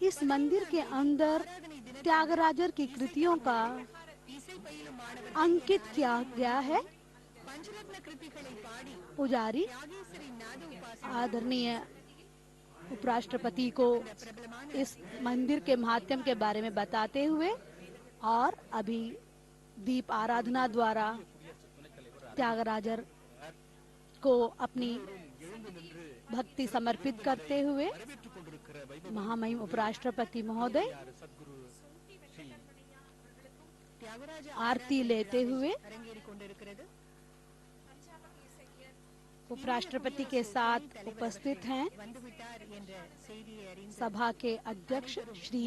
इस मंदिर के अंदर त्यागराजर की कृतियों का अंकित किया गया है। पुजारी आदरणीय उपराष्ट्रपति को इस मंदिर के माध्यम के बारे में बताते हुए और अभी दीप आराधना द्वारा त्यागराजर को अपनी भक्ति समर्पित करते हुए महामहिम उपराष्ट्रपति महोदय आरती लेते हुए उपराष्ट्रपति के साथ उपस्थित हैं सभा के अध्यक्ष श्री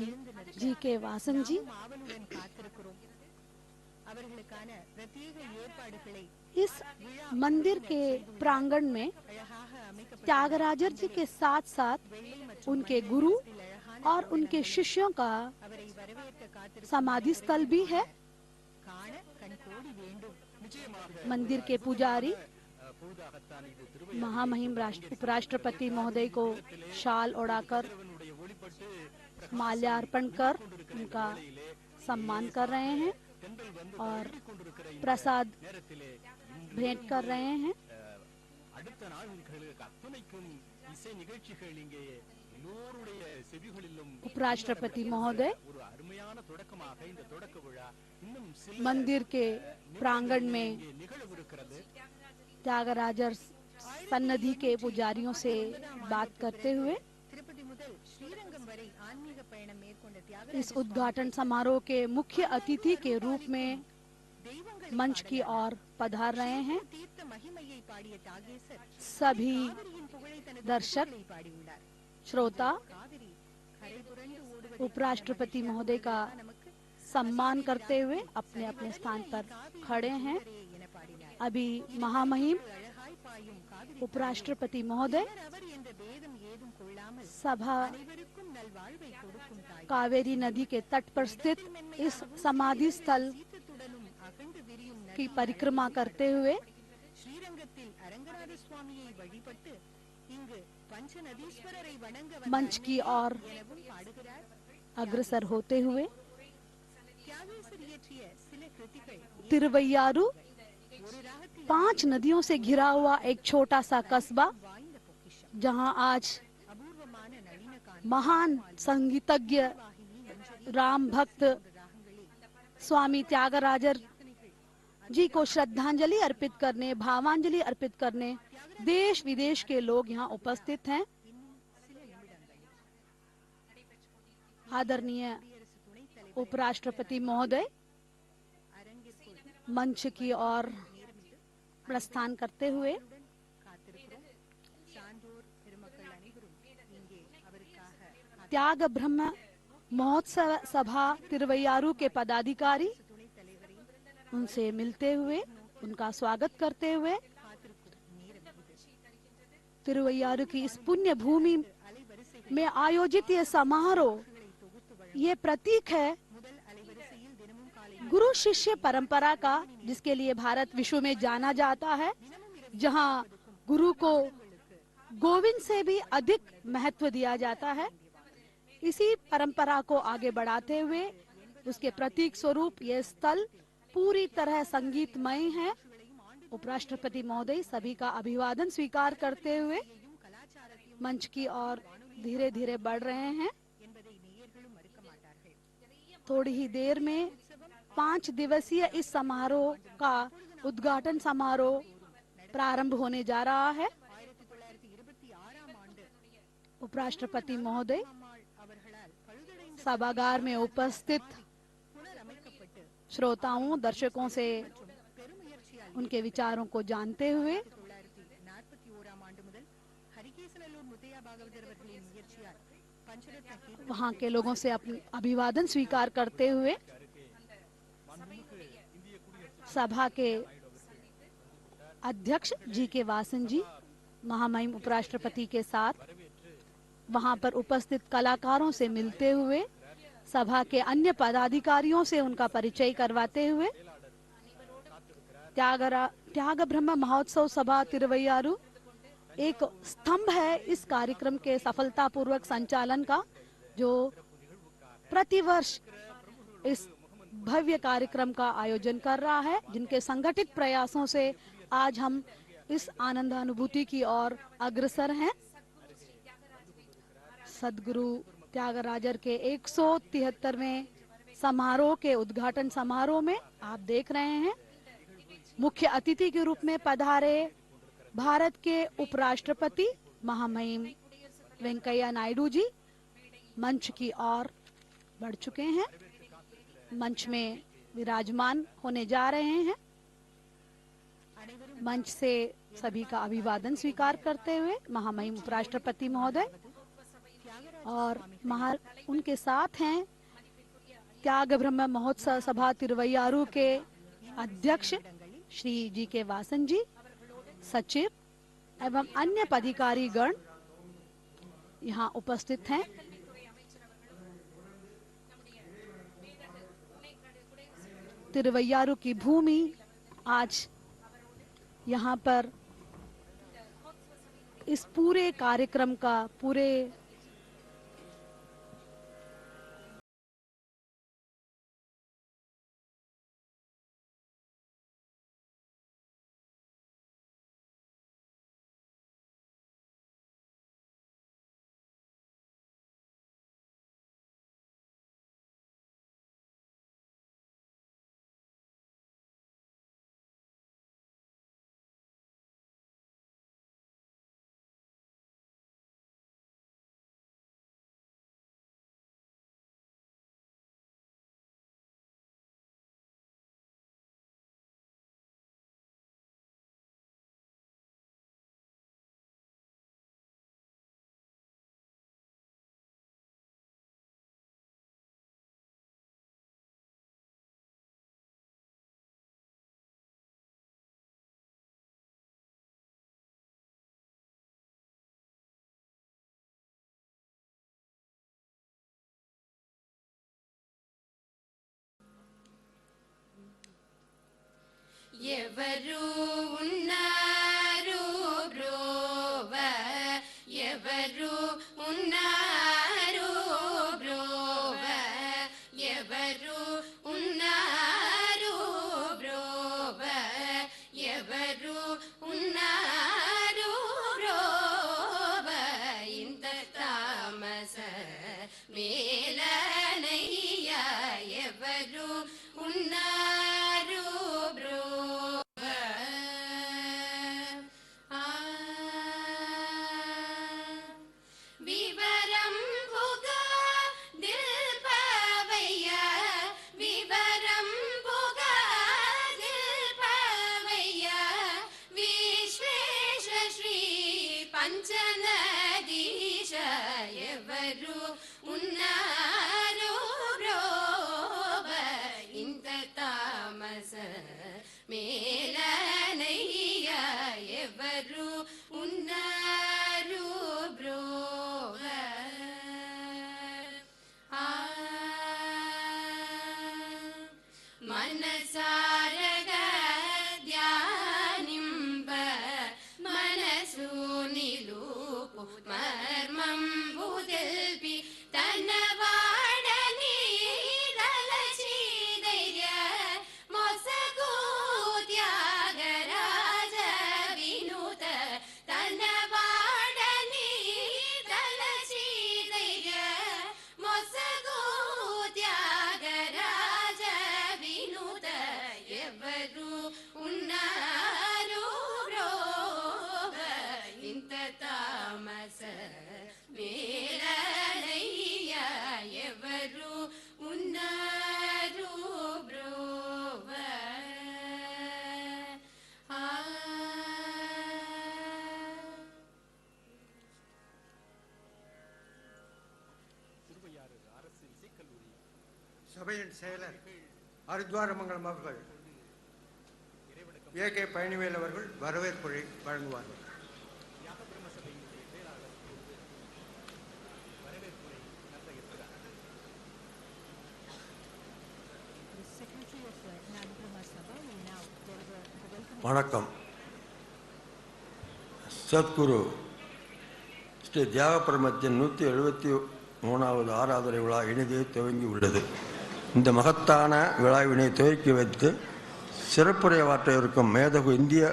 जी के वासन जी। इस मंदिर के प्रांगण में त्यागराजर जी के साथ साथ उनके गुरु और उनके शिष्यों का समाधि स्थल भी है। मंदिर के पुजारी महामहिम उपराष्ट्रपति महोदय को शाल ओढ़ाकर माल्यार्पण कर उनका सम्मान कर रहे हैं और प्रसाद भेंट कर रहे हैं। उपराष्ट्रपति महोदय मंदिर के प्रांगण में त्यागराजर सन्निधि के पुजारियों से बात करते हुए इस उद्घाटन समारोह के मुख्य अतिथि के रूप में मंच की ओर पधार रहे हैं। सभी दर्शक श्रोता उपराष्ट्रपति महोदय का सम्मान करते हुए अपने अपने स्थान पर खड़े हैं। अभी महामहिम उपराष्ट्रपति महोदय सभा कावेरी नदी के तट पर स्थित इस समाधि स्थल की परिक्रमा करते हुए मंच की ओर अग्रसर होते हुए तिरुवैयारू 5 नदियों से घिरा हुआ एक छोटा सा कस्बा, जहां आज महान संगीतज्ञ राम भक्त स्वामी त्यागराजर जी को श्रद्धांजलि अर्पित करने, भावांजलि अर्पित करने देश विदेश के लोग यहाँ उपस्थित हैं। आदरणीय उपराष्ट्रपति महोदय मंच की ओर प्रस्थान करते हुए त्याग ब्रह्म महोत्सव सभा तिरुवैयारू के पदाधिकारी उनसे मिलते हुए उनका स्वागत करते हुए तिरुवैयारू की इस पुण्य भूमि में आयोजित ये समारोह ये प्रतीक है गुरु शिष्य परंपरा का, जिसके लिए भारत विश्व में जाना जाता है, जहां गुरु को गोविंद से भी अधिक महत्व दिया जाता है। इसी परंपरा को आगे बढ़ाते हुए उसके प्रतीक स्वरूप ये स्थल पूरी तरह संगीतमय है। उपराष्ट्रपति महोदय सभी का अभिवादन स्वीकार करते हुए मंच की ओर धीरे धीरे बढ़ रहे हैं। थोड़ी ही देर में 5 दिवसीय इस समारोह का उद्घाटन समारोह प्रारंभ होने जा रहा है। उपराष्ट्रपति महोदय सभागार में उपस्थित श्रोताओं, दर्शकों से उनके विचारों को जानते हुए वहां के लोगों से अपनी अभिवादन स्वीकार करते हुए सभा के अध्यक्ष जी के वासन जी महामहिम उपराष्ट्रपति के साथ वहां पर उपस्थित कलाकारों से मिलते हुए सभा के अन्य पदाधिकारियों से उनका परिचय करवाते हुए त्याग ब्रह्म महोत्सव सभा तिरुवैयारू एक स्तंभ है इस कार्यक्रम के सफलतापूर्वक संचालन का, जो प्रतिवर्ष इस भव्य कार्यक्रम का आयोजन कर रहा है, जिनके संगठित प्रयासों से आज हम इस आनंद अनुभूति की ओर अग्रसर हैं। सदगुरु त्यागराजर के 173वें समारोह के उद्घाटन समारोह में आप देख रहे हैं, मुख्य अतिथि के रूप में पधारे भारत के उपराष्ट्रपति महामहिम वेंकैया नायडू जी मंच की ओर बढ़ चुके हैं, मंच में विराजमान होने जा रहे हैं। मंच से सभी का अभिवादन स्वीकार करते हुए महामहिम उपराष्ट्रपति महोदय और उनके साथ हैं त्याग ब्रह्म महोत्सव सभा तिरुवैयारू के अध्यक्ष श्री जी के वासन जी, सचिव एवं अन्य पदाधिकारी गण यहाँ उपस्थित हैं। तिरुवैयारू की भूमि आज यहाँ पर इस पूरे कार्यक्रम का पूरे ఎవరు ఉన్నారు బ్రోవ, ఎవరు ఉన్నారు బ్రోవ, ఎవరు ఉన్నారు బ్రోవ, ఎవరు ఉన్నారు బ్రోవ, ఇంత తామస మేలనయ్య, ఎవరు ఉన్నారు బ్రోవ. వివరంబుగా దిల్పవయ్య, వివరంబుగా దిల్పవయ్య, విశ్వేశ శ్రీ పంచనదీశ, ఎవరు ఉన్నారు బ్రోవ, ఇంత తామస మేలనయ్య, ఎవరు ఉన్నారు బ్రోవ. మనసారగా ధ్యానింప, మనసు నిలుపు మర్మంబు తెల్పి, తన వాడని దలచి ధైర్య మొసగు త్యాగరాజ వినుత, తన వాడని దలచి ధైర్య మొసగు త్యాగరాజ వినుత, ఎవరు ఉన్నారు బ్రోవ, ఇంత తామస మేలనయ్య, ఎవరు ఉన్నారు బ్రోవ. சபையின் செயலர் அரித்வாரமங்கலம் அவர்கள் ஏ.கே. பழனிவேல் அவர்கள் வரவேற்புரை வழங்குவார்கள். வணக்கம். சத்குரு ஸ்ரீ தியாகபிரமத்தின் 173வது ஆராதனை விழா இனிதே துவங்கி உள்ளது. இந்த மகத்தான விழாவினை துவக்கி வைத்து சிறப்புரையாற்ற இருக்கும் மேதகு இந்திய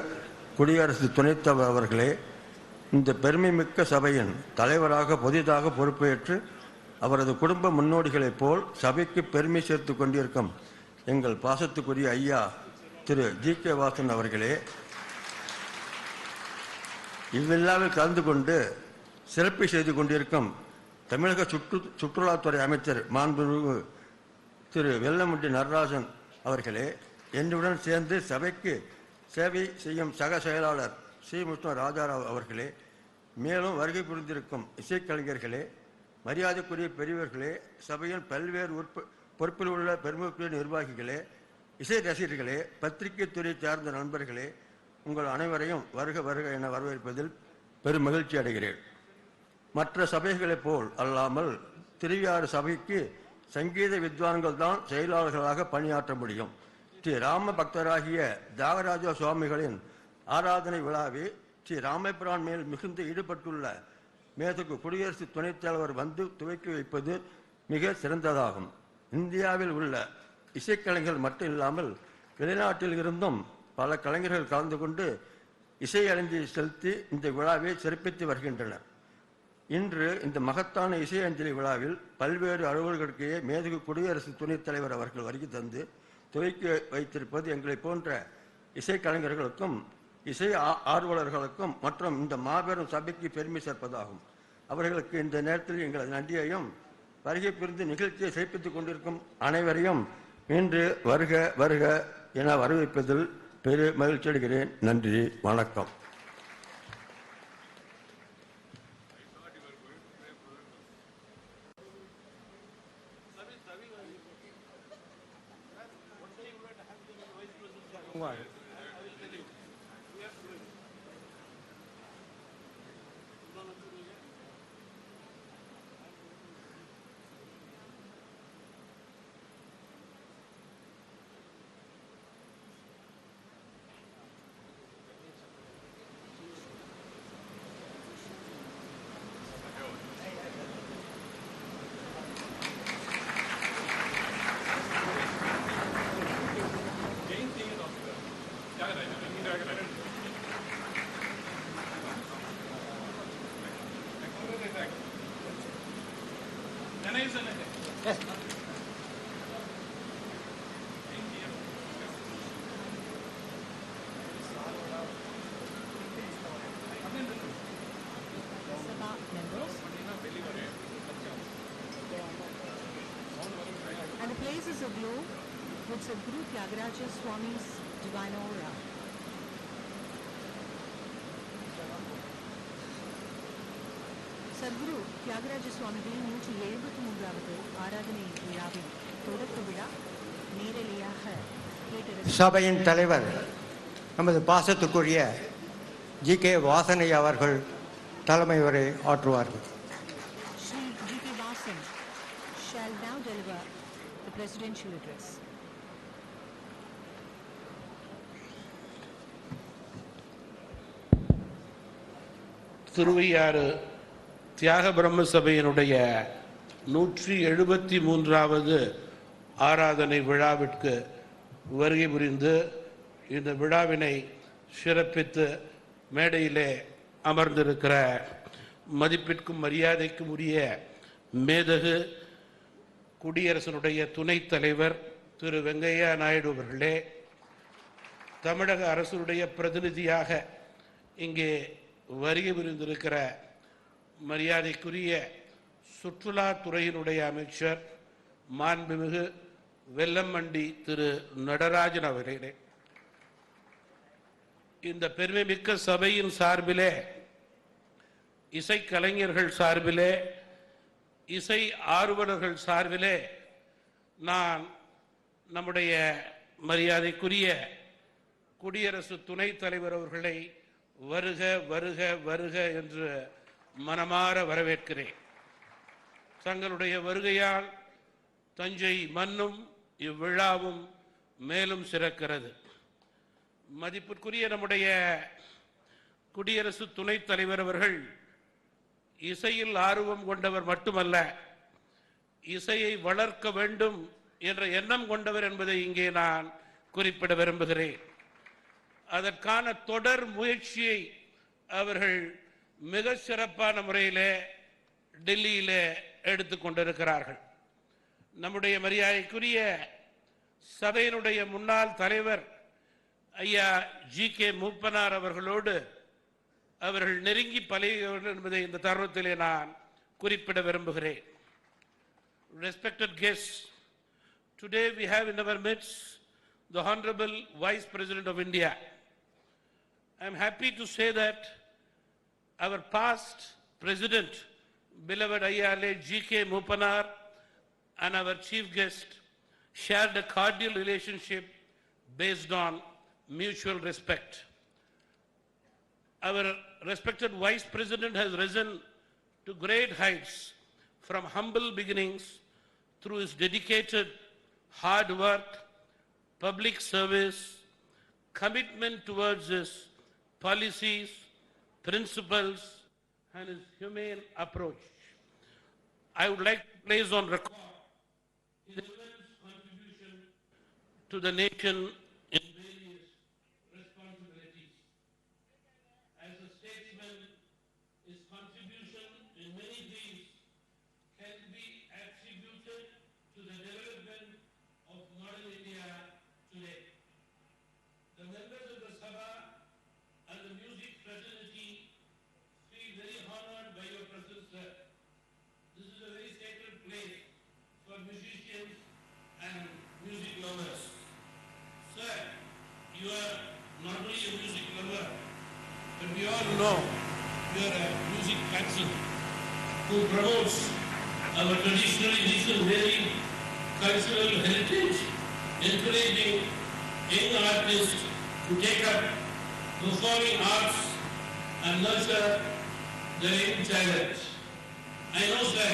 குடியரசு துணைத் தலைவர் அவர்களே, இந்த பெருமைமிக்க சபையின் தலைவராக புதிதாக பொறுப்பேற்று அவரது குடும்ப முன்னோடிகளைப் போல் சபைக்கு பெருமை சேர்த்து கொண்டிருக்கும் எங்கள் பாசத்துக்குரிய ஐயா திரு ஜி.கே. வாசன் அவர்களே, இவ்விழாவில் கலந்து கொண்டு சிறப்பு செய்து கொண்டிருக்கும் தமிழக சுற்றுலாத்துறை அமைச்சர் மாண்புமிகு திரு வெல்லமண்டி நடராஜன் அவர்களே, என்னுடன் சேர்ந்து சபைக்கு சேவை செய்யும் சக செயலாளர் ஸ்ரீமுஷ்ண ராஜாராவ் அவர்களே, மேலும் வருகை புரிந்திருக்கும் இசைக்கலைஞர்களே, மரியாதைக்குரிய பெரியவர்களே, சபையின் பல்வேறு பொறுப்பில் உள்ள பெருமைக்குரிய நிர்வாகிகளே, இசை ரசிகர்களே, பத்திரிகை துறை சார்ந்த நண்பர்களே, உங்கள் அனைவரையும் வருக வருக என வரவேற்பதில் பெரும் மகிழ்ச்சி அடைகிறேன். மற்ற சபைகளைப் போல் அல்லாமல் திருவையாறு சபைக்கு சங்கீத வித்வான்கள் தான் செயலாளர்களாக பணியாற்ற முடியும். ஸ்ரீ ராம பக்தராகிய தியாகராஜ சுவாமிகளின் ஆராதனை விழாவை ஸ்ரீ ராமபிரான் மேல் மிகுந்த ஈடுபட்டுள்ள மேதகு குடியரசு துணைத் தலைவர் வந்து துவக்கி வைப்பது மிக சிறந்ததாகும். இந்தியாவில் உள்ள இசைக்கலைஞர்கள் மட்டும் இல்லாமல் வெளிநாட்டில் இருந்தும் பல கலைஞர்கள் கலந்து கொண்டு இசை அஞ்சலி செலுத்தி இந்த விழாவை சிறப்பித்து வருகின்றனர். இன்று இந்த மகத்தான இசை அஞ்சலி விழாவில் பல்வேறு அலுவலர்களுக்கு மேதகு குடியரசு துணைத் தலைவர் அவர்கள் வருகை தந்து துவக்கி வைத்திருப்பது எங்களை போன்ற இசைக்கலைஞர்களுக்கும் இசை ஆர்வலர்களுக்கும் மற்றும் இந்த மாபெரும் சபைக்கு பெருமை சேர்ப்பதாகும். அவர்களுக்கு இந்த நேரத்தில் எங்களது நன்றியையும் வருகை புரிந்து நிகழ்ச்சியை சிறப்பித்துக் கொண்டிருக்கும் அனைவரையும் இன்று வருக வருக என வரவேற்பதில் பெரு மகிழ்ச்சி அடைகிறேன். நன்றி, வணக்கம். And the place is aglow with Sadhguru Thyagaraja Swami's divine aura. Sadhguru Thyagaraja Swamiகளின் 173வது ஆராதனை விழாவின் தொடக்க விழா நேரலையாக சபையின் தலைவர் நமது பாசத்துக்குரிய ஜி.கே. வாசனை அவர்கள் தலைமை உரை ஆற்றுவார்கள். Shri G.K. Vasan shall now deliver the presidential address. Thiruvaiyaru தியாக பிரம்ம சபையினுடைய 173வது ஆராதனை விழாவிற்கு வருகை புரிந்து இந்த விழாவினை சிறப்பித்து மேடையிலே அமர்ந்திருக்கிற மதிப்பிற்கும் மரியாதைக்கும் உரிய மேதகு குடியரசனுடைய துணைத் தலைவர் திரு வெங்கையா நாயுடு அவர்களே, தமிழக அரசுடைய பிரதிநிதியாக இங்கே வருகை புரிந்திருக்கிற மரியாதைக்குரிய சுற்றுலாத்துறையினுடைய அமைச்சர் மாண்புமிகு வெல்லமண்டி திரு நடராஜன் அவர்களே, இந்த பெருமைமிக்க சபையின் சார்பிலே, இசைக்கலைஞர்கள் சார்பிலே, இசை ஆர்வலர்கள் சார்பிலே நான் நம்முடைய மரியாதைக்குரிய குடியரசு துணைத் தலைவர் அவர்களை வருக வருக வருக என்று மனமாற வரவேற்கிறேன். தங்களுடைய வருகையால் தஞ்சை மண்ணும் இவ்விழாவும் மேலும் சிறக்கிறது. மதிப்பிற்குரிய நம்முடைய குடியரசு துணைத் தலைவர் அவர்கள் இசையில் ஆர்வம் கொண்டவர் மட்டுமல்ல, இசையை வளர்க்க வேண்டும் என்ற எண்ணம் கொண்டவர் என்பதை இங்கே நான் குறிப்பிட விரும்புகிறேன். அதற்கான தொடர் முயற்சியை அவர்கள் மிக சிறப்பான முறையிலே டெல்லியிலே எடுத்துக்கொண்டிருக்கிறார்கள். நம்முடைய மரியாதைக்குரிய சபையினுடைய முன்னாள் தலைவர் ஐயா ஜி.கே. மூப்பனார் அவர்களோடு அவர்கள் நெருங்கி பழகியவர்கள் என்பதை இந்த தருணத்திலே நான் குறிப்பிட விரும்புகிறேன். Respected guests, today we have in our midst the Honorable Vice President of India. I am happy to say that our past President, beloved Ayyale G.K. Moopanar, and our chief guest shared a cordial relationship based on mutual respect. Our respected Vice President has risen to great heights from humble beginnings through his dedicated hard work, public service, commitment towards his policies, principles, and his humane approach. I would like to place on record his immense contribution to the nation in various responsibilities. As a statesman, his contribution in many fields can be attributed to the development of modern India today. The members of the Sabha and the music fraternity feel very honored by your presence, sir. This is a very sacred place for musicians and music lovers. Sir, you are not only a music lover, but we all know you are a music patron who promotes our traditionally rich and varied cultural heritage, encouraging young artists to take up performing arts and nurture their young talent. I know, sir,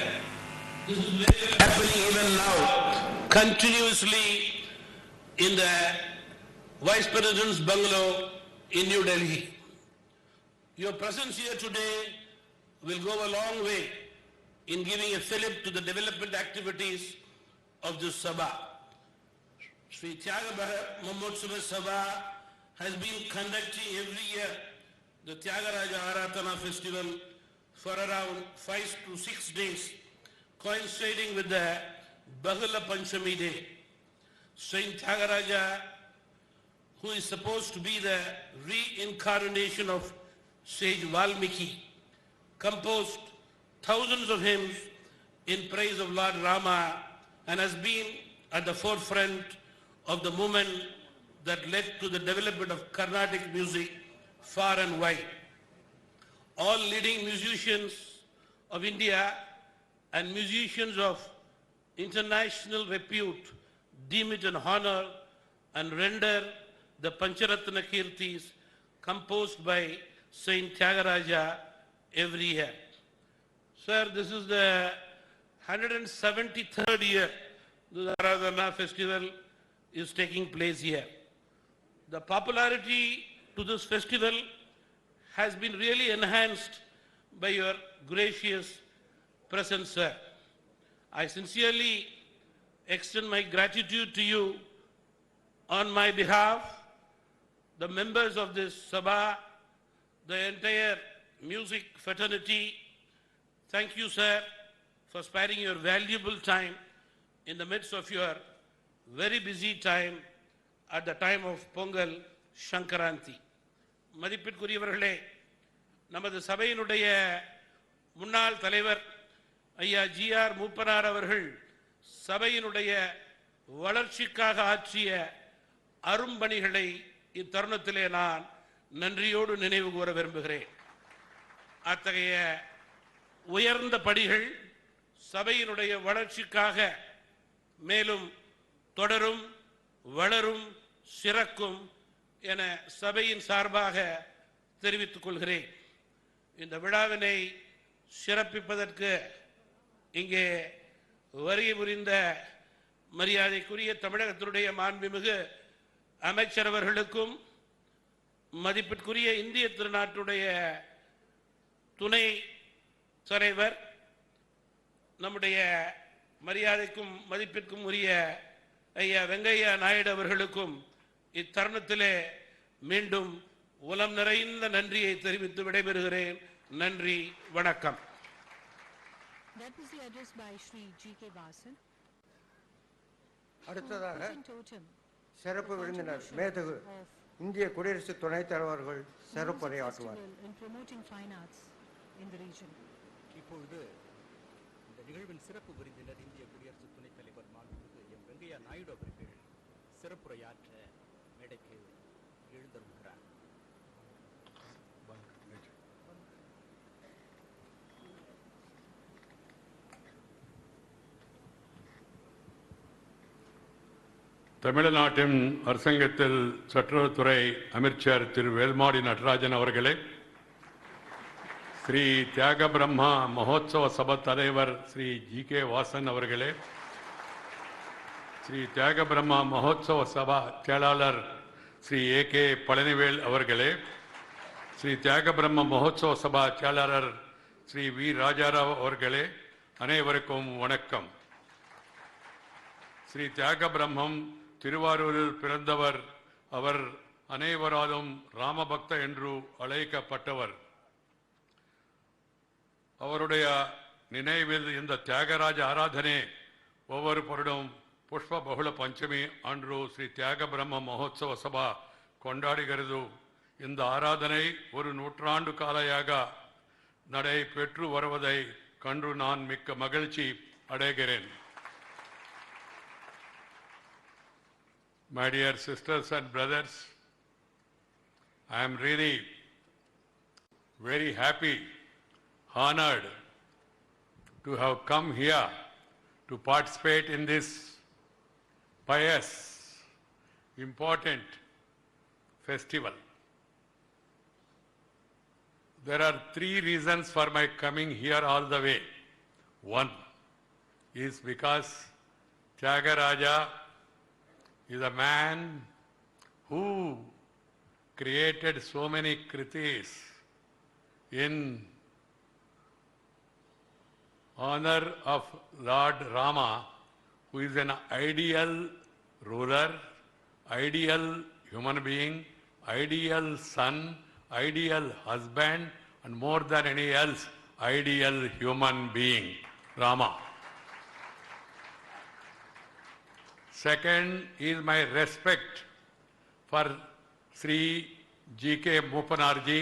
this is very happening even now, continuously in the Vice President's bungalow in New Delhi. Your presence here today will go a long way in giving a fillip to the development activities of this Sabha. Sri Thyagaraja Sabha has been conducting every year the Thyagaraja Aradhana festival for around 5 to 6 days, coinciding with the Bahula Panchami day. Saint Tyagaraja, who is supposed to be the reincarnation of sage Valmiki, composed thousands of hymns in praise of Lord Rama and has been at the forefront of the movement that led to the development of Carnatic music far and wide. All leading musicians of India and musicians of international repute deem it an honor and render the Pancharatna Kirtis composed by Saint Tyagaraja every year. Sir, this is the 173rd year the Aradhana festival is taking place here. The popularity to this festival has been really enhanced by your gracious presence, sir. I sincerely extend my gratitude to you on my behalf, the members of this Sabha, the entire music fraternity. Thank you, sir, for sparing your valuable time in the midst of your very busy time at the time of Pongal Shankaranti. மதிப்பிற்குரியவர்களே, நமது சபையினுடைய முன்னாள் தலைவர் ஐயா GR. Moopanar அவர்கள் சபையினுடைய வளர்ச்சிக்காக ஆற்றிய அரும்பணிகளை இத்தருணத்திலே நான் நன்றியோடு நினைவு கூற விரும்புகிறேன். அத்தகைய உயர்ந்த படிகள் சபையினுடைய வளர்ச்சிக்காக மேலும் தொடரும், வளரும், சிறக்கும் என சபையின் சார்பாக தெரிவித்துக் கொள்கிறேன். இந்த விழாவினை சிறப்பிப்பதற்கு இங்கே வருகை புரிந்த மரியாதைக்குரிய தமிழகத்தினுடைய மாண்புமிகு அமைச்சர் அவர்களுக்கும் மதிப்பிற்குரிய இந்திய திருநாட்டுடைய துணை தலைவர் நம்முடைய மரியாதைக்கும் மதிப்பிற்கும் உரிய ஐயா வெங்கையா நாயுடு அவர்களுக்கும் இத்தருணத்திலே மீண்டும் உளம் நிறைந்த நன்றியை தெரிவித்து விடைபெறுகிறேன். நன்றி, வணக்கம். That was the address by Shri G.K. Vasan. அடுத்ததாக Totem சிறப்பு விருந்தினர் மேதகு இந்திய குடியரசு துணைத் தலைவர்கள் சிறப்புரையாற்றுவார். in promoting fine arts in the region. இப்பொழுது இந்த நிகழ்வின் சிறப்பு விருந்தினர் இந்திய குடியரசு துணைத் தலைவர் மாண்புமிகு எம் வெங்கையா நாயுடு அவர்கள் சிறப்புரையாற்ற மேடைக்கு எழுந்திருக்கிறார். தமிழ்நாட்டின் அரசாங்கத்தில் சட்டத்துறை அமைச்சர் திரு வேல்மாடி நடராஜன் அவர்களே, ஸ்ரீ தியாக பிரம்மா மகோத்சவ சபா தலைவர் ஸ்ரீ ஜி.கே. வாசன் அவர்களே, ஸ்ரீ தியாக பிரம்மா மகோத்சவ சபா செயலாளர் ஸ்ரீ ஏ.கே. பழனிவேல் அவர்களே, ஸ்ரீ தியாக பிரம்மா மகோத்சவ சபா செயலாளர் ஸ்ரீ வி. ராஜாராவ் அவர்களே, அனைவருக்கும் வணக்கம். ஸ்ரீ தியாக பிரம்மம் திருவாரூரில் பிறந்தவர். அவர் அனைவராலும் ராமபக்த என்று அழைக்கப்பட்டவர். அவருடைய நினைவில் இந்த தியாகராஜ ஆராதனை ஒவ்வொரு வருடம் புஷ்ப பகுள பஞ்சமி அன்று ஸ்ரீ தியாக பிரம்ம மகோத்சவ சபா கொண்டாடுகிறது. இந்த ஆராதனை ஒரு நூற்றாண்டு காலையாக நடைபெற்று வருவதை கண்டு நான் மிக்க மகிழ்ச்சி அடைகிறேன். My dear sisters and brothers, I am really very happy, honored to have come here to participate in this pious, important festival. There are three reasons for my coming here all the way. One is because Tyagaraja is a man who created so many kritis in honor of Lord Rama, who is an ideal ruler, ideal human being, ideal son, ideal husband, and more than any else, ideal human being, Rama. Second is my respect for Sri G.K. Mopanarji,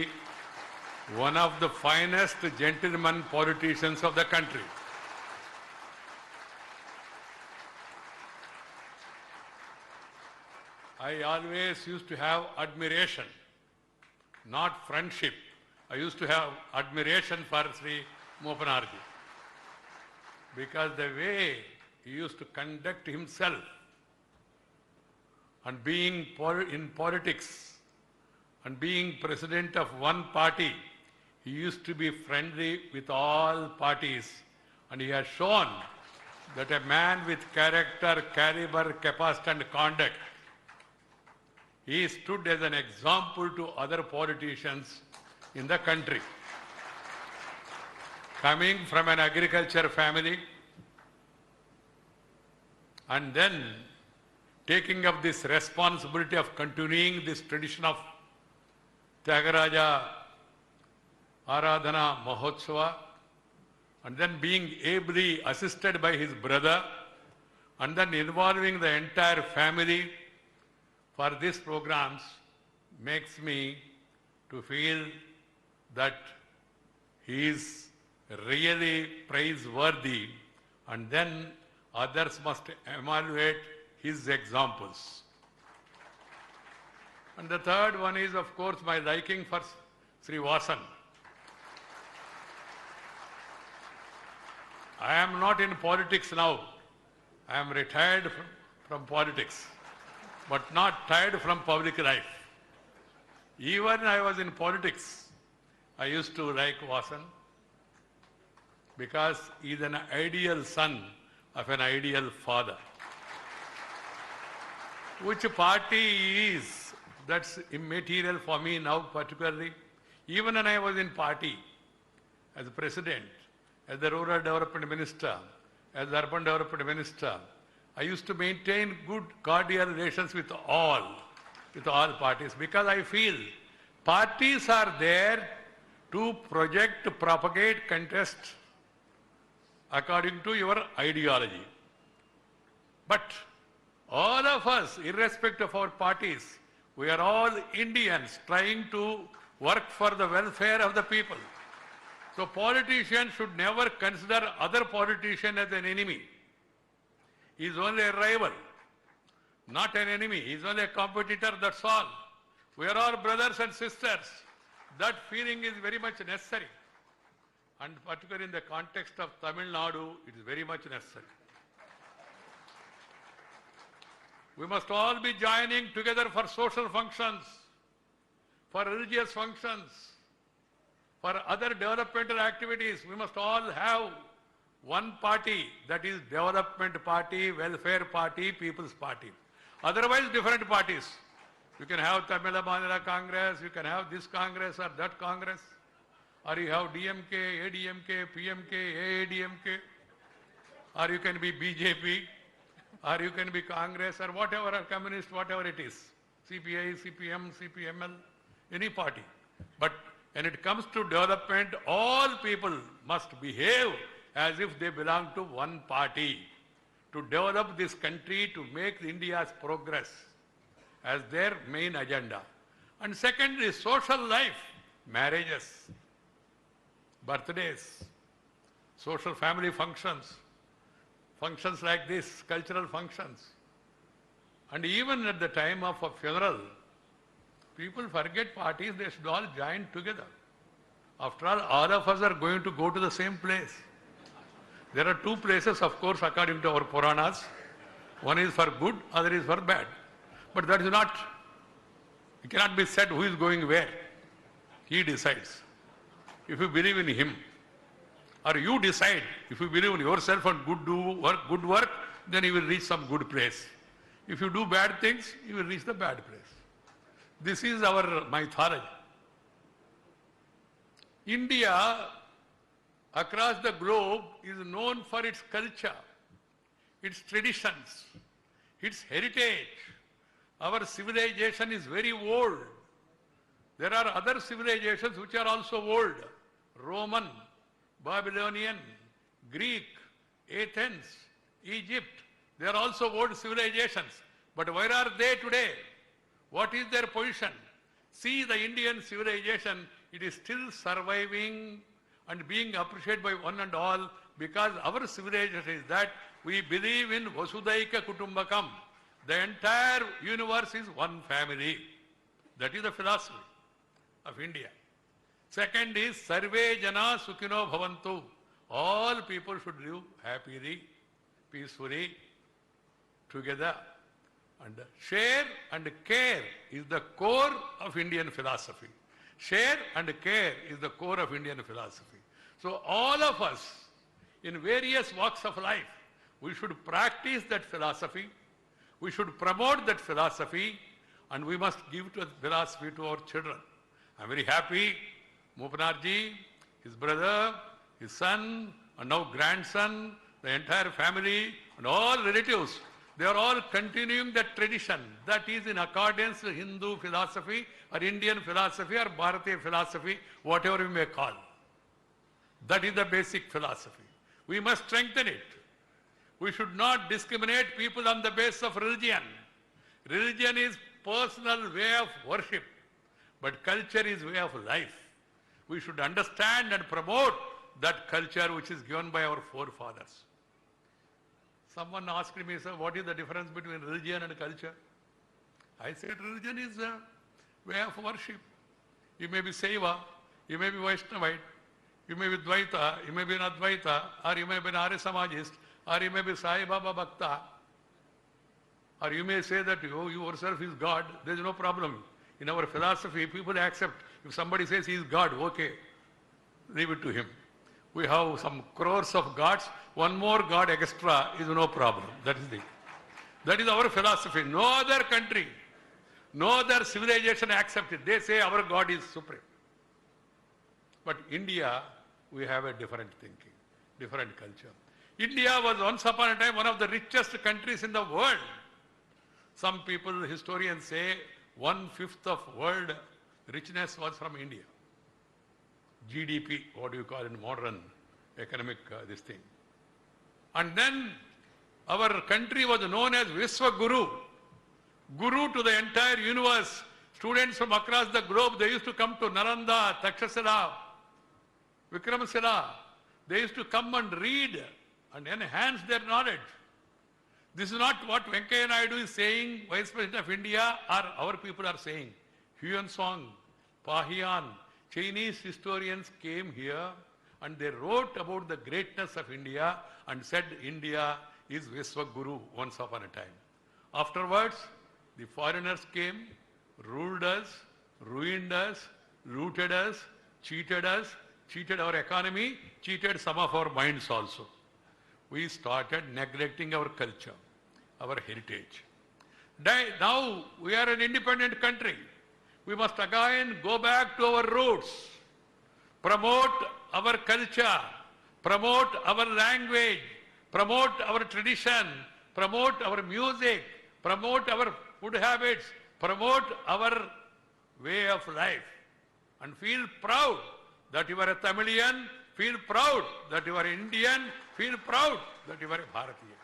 one of the finest gentleman politicians of the country. I always used to have admiration, not friendship. I used to have admiration for Sri Mopanarji because the way he used to conduct himself and being in politics and being president of one party, he used to be friendly with all parties, and he has shown that a man with character, caliber, capacity and conduct, he stood as an example to other politicians in the country. Coming from an agriculture family and then taking up this responsibility of continuing this tradition of Thyagaraja Aradhana Mahotsava, and then being ably assisted by his brother, and then involving the entire family for these programs, makes me to feel that he is really praiseworthy, and then others must evaluate his examples. And the third one is, of course, my liking for Sri Vasan. I am not in politics now. I am retired from politics, but not tired from public life. Even when I was in politics, I used to like Vasan because he is an ideal son of an ideal father. Which party he is, That's immaterial for me now particularly. Even when I was in party, as president, as the rural development minister, as the urban development minister, I used to maintain good cordial relations with all parties, because I feel parties are there to project, propagate, contest according to your ideology. But all of us, irrespective of our parties, we are all Indians trying to work for the welfare of the people. So politicians should never consider other politician as an enemy. He is only a rival, not an enemy. He is only a competitor, that's all. We are all brothers and sisters. That feeling is very much necessary. And particularly in the context of Tamilnadu, it is very much necessary. We must all be joining together for social functions, for religious functions, for other developmental activities. We must all have one party, that is Development Party, Welfare Party, People's Party. Otherwise, different parties. You can have Tamil Maanila Congress, you can have this Congress or that Congress, or you have DMK, ADMK, PMK, AADMK, or you can be BJP, or you can be Congress, or whatever, or communist, whatever it is, CPI, CPM, CPML, any party. But when it comes to development, all people must behave as if they belong to one party, to develop this country, to make India's progress as their main agenda. And second is social life, marriages, birthdays, social family functions, functions like this, cultural functions. And even at the time of a funeral, people forget parties, they should all join together. After all of us are going to go to the same place. There are two places, of course, according to our Puranas. One is for good, other is for bad. But that is not, it cannot be said who is going where. He decides. If you believe in him, or you decide, if you believe in yourself and good work, then you will reach some good place. If you do bad things, you will reach the bad place. This is our mythology. India, across the globe, is known for its culture, its traditions, its heritage. Our civilization is very old. There are other civilizations which are also old. Roman, Babylonian, Greek, Athens, Egypt. They are also old civilizations. But where are they today? What is their position? See the Indian civilization, it is still surviving and being appreciated by one and all, because our civilization is that we believe in Vasudaika Kutumbakam. The entire universe is one family. That is the philosophy of India. Second is Sarve Jana Sukhino Bhavantu. All people should live happily, peacefully, together. And share and care is the core of Indian philosophy. Share and care is the core of Indian philosophy. So all of us, in various walks of life, we should practice that philosophy, we should promote that philosophy, and we must give that philosophy to our children. I'm very happy, Mupanarji, his brother, his son, and now grandson, the entire family, and all relatives, they are all continuing that tradition that is in accordance with Hindu philosophy or Indian philosophy or Bharatiya philosophy, whatever we may call. That is the basic philosophy. We must strengthen it. We should not discriminate people on the basis of religion. Religion is personal way of worship, but culture is way of life. We should understand and promote that culture which is given by our forefathers. Someone asked me, sir, what is the difference between religion and culture? I said, religion is a way of worship. You may be Saiva, you may be Vaishnavite, you may be Dvaita, you may be an Advaita, or you may be an Arya Samajist, or you may be Sai Baba Bhakta, or you may say that you yourself is God. There is no problem. In our philosophy, people accept. If somebody says he is God, okay, leave it to him. We have some crores of gods. One more god extra is no problem. That is our philosophy. No other country, No other civilization accepts it. They say our God is supreme. But India, we have a different thinking, different culture. India was once upon a time one of the richest countries in the world. Some people, historians say, 1/5 of world richness was from India. GDP, what do you call in modern economic this thing. And then our country was known as Viswaguru, Guru to the entire universe. Students from across the globe, they used to come to Nalanda, Takshashila, Vikramashila. They used to come and read and enhance their knowledge. This is not what Venkaiah Naidu is saying, Vice President of India, or our people are saying. Huan Song, Pahian, Chinese historians came here and they wrote about the greatness of India and said India is Viswaguru once upon a time. Afterwards, the foreigners came, ruled us, ruined us, looted us, cheated our economy, cheated some of our minds also. We started neglecting our culture, our heritage. Now we are an independent country. We must again go back to our roots, promote our culture, promote our language, promote our tradition, promote our music, promote our food habits, promote our way of life, and feel proud that you are a Tamilian, feel proud that you are Indian, feel proud that you are a Bharatiya.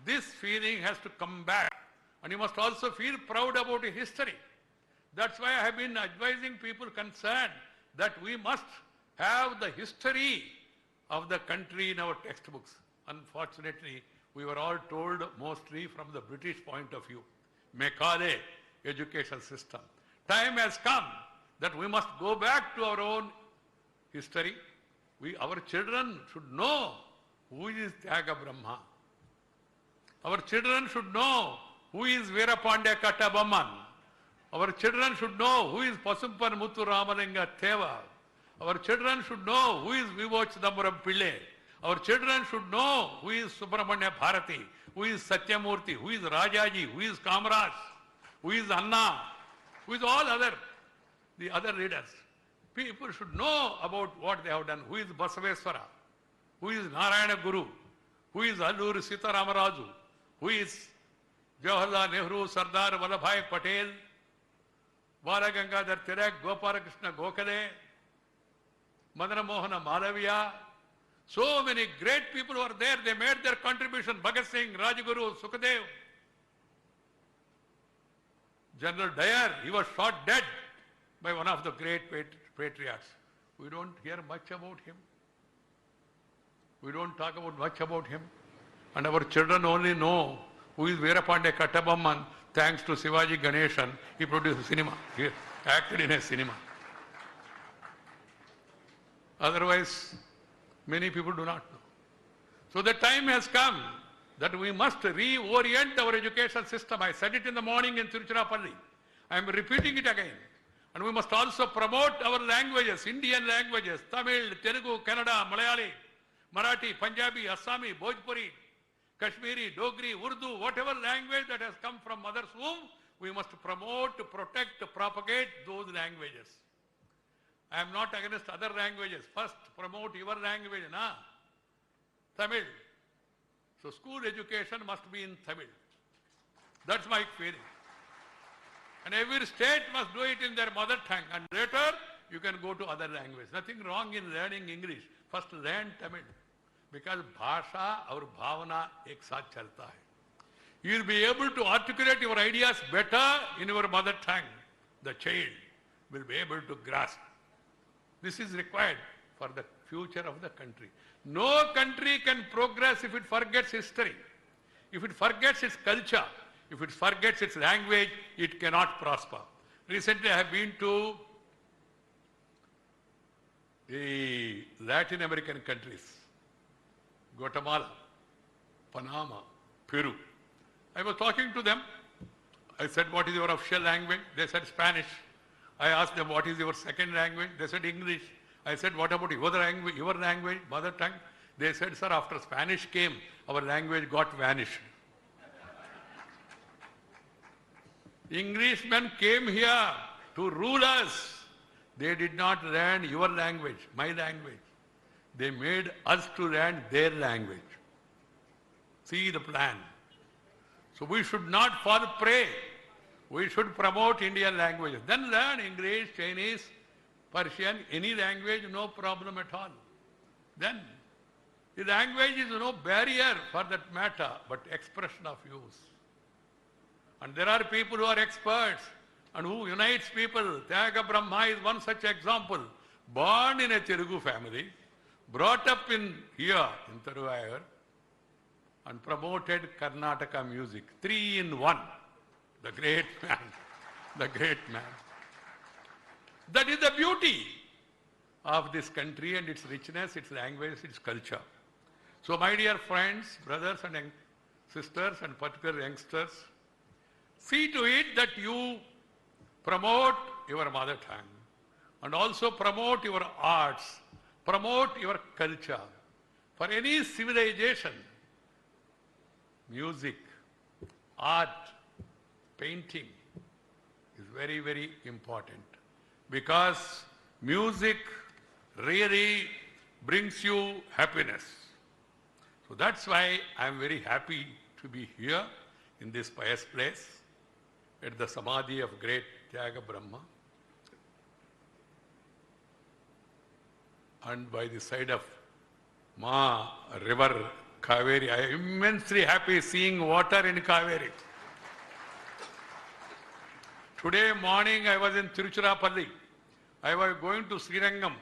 This feeling has to come back, and you must also feel proud about your history. That's why I have been advising people concerned that we must have the history of the country in our textbooks. Unfortunately, we were all told mostly from the British point of view. Macaulay education system. Time has come that we must go back to our own history. Our children should know who is Tyaga Brahma. Our children should know who is Veerapandya Kattabamman. Our children should know who is Pasumpan Muthu Ramalinga Theva. Our children should know who is Vivoch Damburam Pillai. Our children should know who is Subramanya Bharati, who is Satyamurthy, who is Rajaji, who is Kamraj, who is Anna, who is all the other leaders. People should know about what they have done. Who is Basaveswara, who is Narayana Guru, who is Alluri Sita Ramaraju, who is Jawaharlal Nehru, Sardar Vallabhbhai Patel, Bala Gangadhar Tilak, Gopala Krishna Gokhale, Madana Mohana Malaviya. So many great people were there. They made their contribution. Bhagat Singh, Rajguru, Sukhdev. General Dyer, he was shot dead by one of the great patriots. We don't hear much about him. We don't talk about much about him. And our children only know who is Veerapandya Kattabamman. Thanks to Shivaji Ganeshan, he produced a cinema. He acted in a cinema. Otherwise, many people do not know. So the time has come that we must reorient our education system. I said it in the morning in Tiruchirappalli. I am repeating it again. And we must also promote our languages, Indian languages, Tamil, Telugu, Kannada, Malayali, Marathi, Punjabi, Assami, Bhojpuri, Kashmiri, Dogri, Urdu, whatever language that has come from mother's womb, we must promote, protect, propagate those languages. I am not against other languages. First, promote your language, na? Tamil. So school education must be in Tamil. That's my feeling. And every state must do it in their mother tongue. And later, you can go to other languages. Nothing wrong in learning English. First, learn Tamil. Because bhasha or bhavana ek saath chalta hai. You will be able to articulate your ideas better in your mother tongue. The child will be able to grasp. This is required for the future of the country. No country can progress if it forgets history. If it forgets its culture, if it forgets its language, it cannot prosper. Recently I have been to the Latin American countries, Guatemala, Panama, Peru. I was talking to them. I said, what is your official language? They said Spanish. I asked them, what is your second language? They said English. I said, what about your language, mother tongue? They said, sir, after Spanish came, our language got vanished. Englishmen came here to rule us. They did not learn your language, my language. They made us to learn their language. See the plan. So we should not fall prey. We should promote Indian languages. Then learn English, Chinese, Persian, any language, no problem at all. Then the language is no barrier for that matter, but expression of use. And there are people who are experts and who unites people. Tyagaraja is one such example. Born in a Telugu family, brought up in here in Thiruvaiyaru, and promoted Karnataka music. 3 in 1. The great man. The great man. That is the beauty of this country and its richness, its language, its culture. So my dear friends, brothers and sisters, and particular youngsters, see to it that you promote your mother tongue and also promote your arts, promote your culture. For any civilization, music, art, painting is very, very important, because music really brings you happiness. So that's why I'm very happy to be here in this pious place at the Samadhi of great Tyagaraja, and by the side of Ma river Kaveri. I am immensely happy seeing water in Kaveri. Today morning I was in Tiruchirappalli. I was going to Srirangam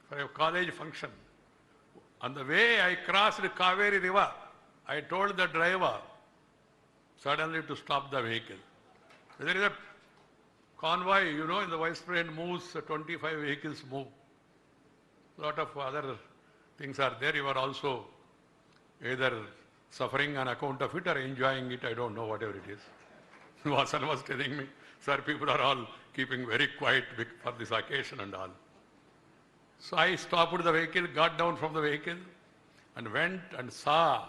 for a college function. On the way I crossed the Kaveri river. I told the driver suddenly to stop the vehicle. There is a convoy, you know, in the Vice President moves, 25 vehicles move. A lot of other things are there. You are also either suffering on account of it or enjoying it. I don't know, whatever it is. Vasan was telling me, sir, people are all keeping very quiet for this occasion and all. So I stopped the vehicle, got down from the vehicle and went and saw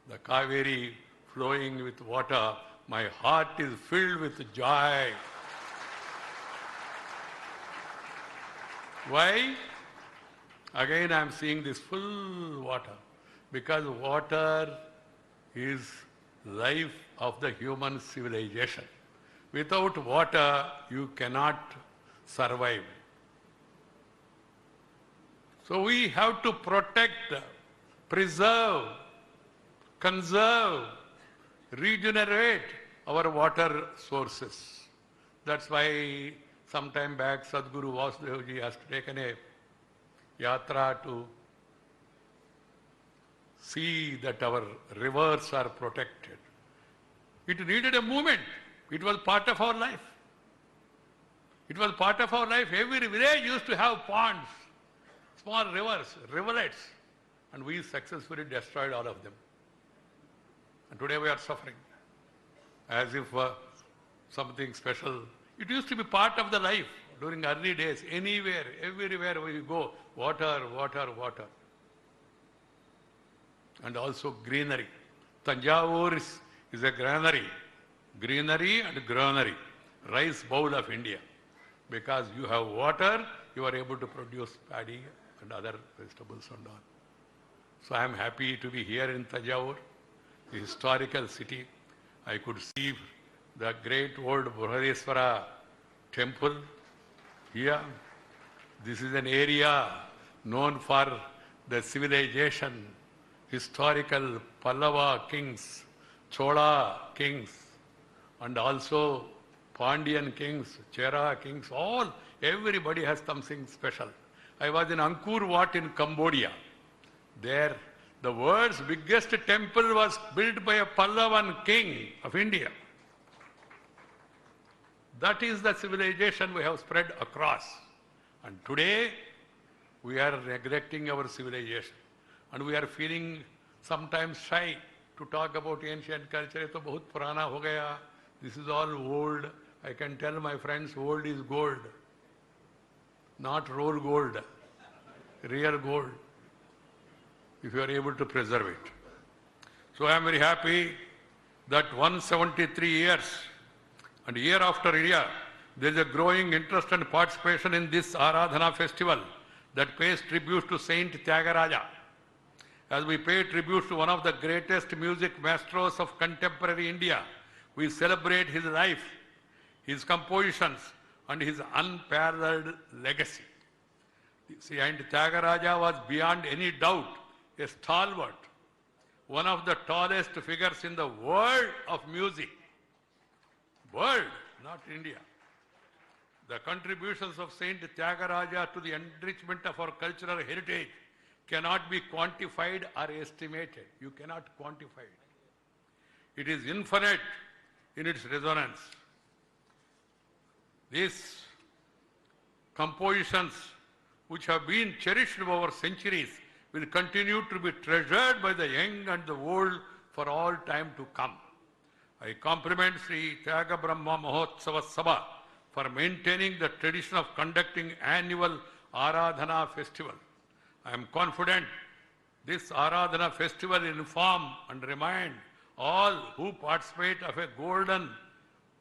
the Kaveri flowing with water. My heart is filled with joy. Why? Again I am seeing this full water, because water is life of the human civilization. Without water you cannot survive. So we have to protect, preserve, conserve, regenerate our water sources. That's why some time back Sadhguru Vasudevji has taken a yatra to see that our rivers are protected. It needed a movement. It was part of our life. It was part of our life. Every village used to have ponds, small rivers, rivulets, and we successfully destroyed all of them. And today we are suffering as if something special. It used to be part of the life during early days. Anywhere, everywhere we go, water, water, water. And also greenery. Tanjavur is a granary. Greenery and granary. Rice bowl of India. Because you have water, you are able to produce paddy and other vegetables and all. So I am happy to be here in Thyagaraja, the historical city. I could see the great old Brihadeswara temple here. This is an area known for the civilization, historical Pallava kings, Chola kings, and also Pandyan kings, Chera kings, everybody has something special. I was in Angkor Wat in Cambodia. There, the world's biggest temple was built by a Pallavan king of India. That is the civilization we have spread across. And today, we are neglecting our civilization. And we are feeling sometimes shy to talk about ancient culture. It's bahut purana ho gaya. This is all old. I can tell my friends, old is gold. Not roll gold. Real gold. If you are able to preserve it. So I am very happy that 173 years and year after year, there is a growing interest and participation in this Aradhana festival that pays tribute to Saint Tyagaraja. As we pay tribute to one of the greatest music maestros of contemporary India, we celebrate his life, his compositions, and his unparalleled legacy. Saint Tyagaraja was beyond any doubt a stalwart, one of the tallest figures in the world of music. World, not India. The contributions of Saint Tyagaraja to the enrichment of our cultural heritage cannot be quantified or estimated. You cannot quantify it. It is infinite in its resonance. These compositions, which have been cherished over centuries, will continue to be treasured by the young and the old for all time to come. I compliment Sri Tyaga Brahma Mahotsava Sabha for maintaining the tradition of conducting annual Aradhana festival. I am confident this Aradhana festival will inform and remind all who participate of a golden,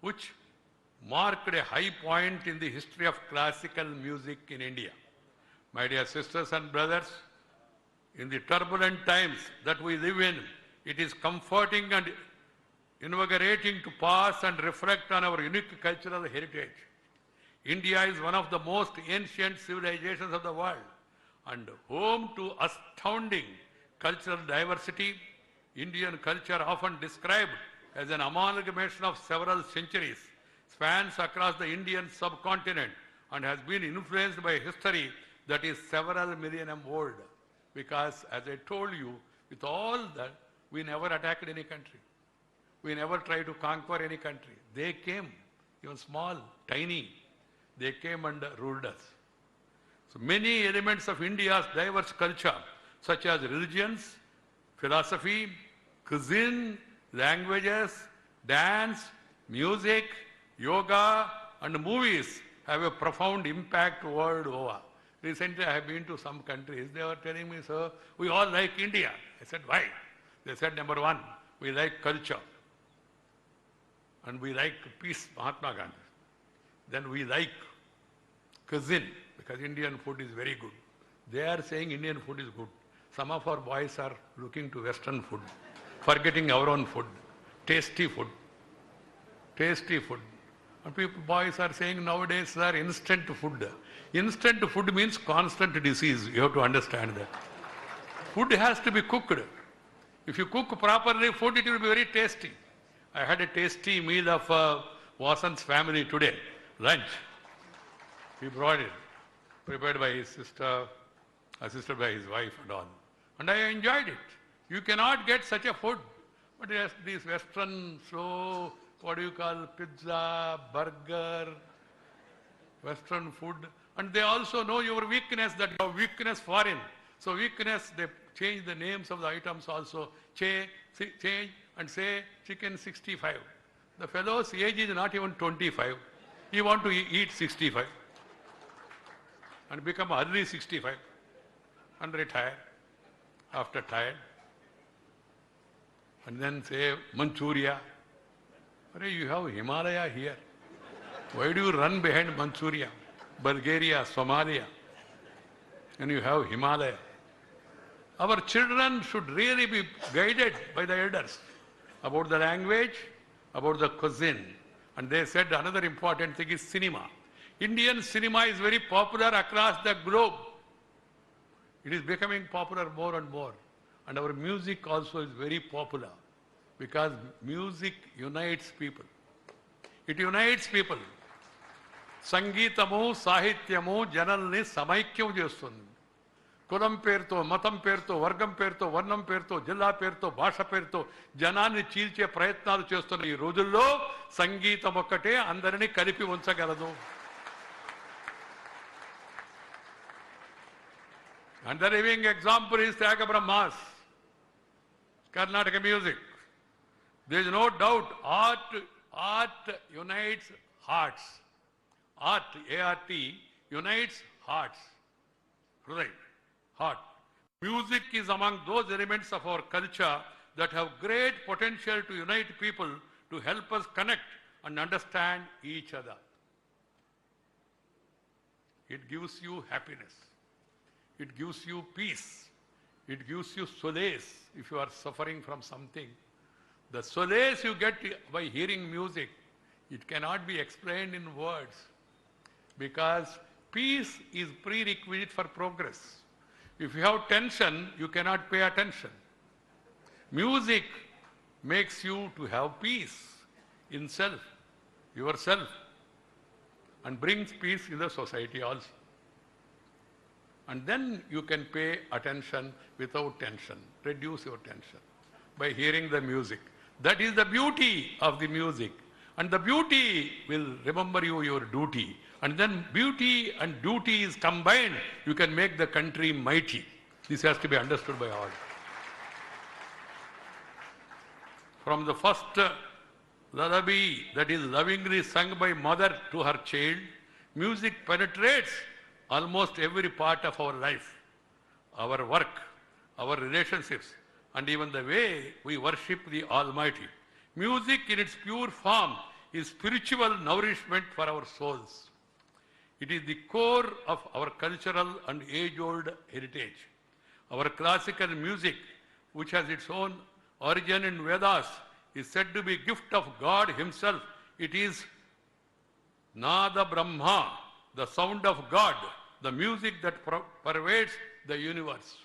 which marked a high point in the history of classical music in India. My dear sisters and brothers, in the turbulent times that we live in, it is comforting and invigorating to pause and reflect on our unique cultural heritage. India is one of the most ancient civilizations of the world and home to astounding cultural diversity. Indian culture, often described as an amalgamation of several centuries, spans across the Indian subcontinent and has been influenced by history that is several millennium old. Because, as I told you, with all that, we never attacked any country. We never tried to conquer any country. They came, even small, tiny. They came and ruled us. So many elements of India's diverse culture, such as religions, philosophy, cuisine, languages, dance, music, yoga, and movies, have a profound impact world over. Recently, I have been to some countries. They were telling me, sir, we all like India. I said, why? They said, number one, we like culture. And we like peace, Mahatma Gandhi. Then we like cuisine, because Indian food is very good. They are saying Indian food is good. Some of our boys are looking to Western food, forgetting our own food. Tasty food. Tasty food. And people, boys are saying nowadays, sir, instant food. Instant food means constant disease. You have to understand that. Food has to be cooked. If you cook properly food, it will be very tasty. I had a tasty meal of Vasan's family today, lunch. He brought it, prepared by his sister, assisted by his wife and all. And I enjoyed it. You cannot get such a food. But yes, these Western, so, what do you call, pizza, burger, Western food. And they also know your weakness, that your weakness foreign. So weakness, they change the names of the items also. Change and say chicken 65. The fellow's age is not even 25. He want to eat 65 and become early 65 and retire after tired. And then say Manchuria. You have Himalaya here. Why do you run behind Manchuria, Bulgaria, Somalia? And you have Himalaya. Our children should really be guided by the elders about the language, about the cuisine. And they said another important thing is cinema. Indian cinema is very popular across the globe. It is becoming popular more and more. And our music also is very popular because music unites people. It unites people. సంగీతము సాహిత్యము జనల్ని సమైక్యం చేస్తుంది. కులం పేరుతో, మతం పేరుతో, వర్గం పేరుతో, వర్ణం పేరుతో, జిల్లా పేరుతో, భాష పేరుతో జనాన్ని చీల్చే ప్రయత్నాలు చేస్తున్న ఈ రోజుల్లో సంగీతం ఒక్కటే అందరినీ కలిపి ఉంచగలదు. And the living example is Tyaga Brahmas, Karnataka music. There is no doubt art unites hearts. Art, A-R-T, unites hearts. Right, heart. Music is among those elements of our culture that have great potential to unite people, to help us connect and understand each other. It gives you happiness. It gives you peace. It gives you solace if you are suffering from something. The solace you get by hearing music, it cannot be explained in words, because peace is prerequisite for progress. If you have tension, you cannot pay attention. Music makes you to have peace in self, yourself, and brings peace in the society also. And then you can pay attention without tension, reduce your tension by hearing the music. That is the beauty of the music. And the beauty will remember you your duty. And then beauty and duty is combined, you can make the country mighty. This has to be understood by all. From the first lullaby that is lovingly sung by mother to her child, music penetrates almost every part of our life, our work, our relationships, and even the way we worship the Almighty. Music in its pure form is spiritual nourishment for our souls. It is the core of our cultural and age-old heritage. Our classical music, which has its own origin in Vedas, is said to be a gift of God Himself. It is Nada Brahma, the sound of God, the music that pervades the universe.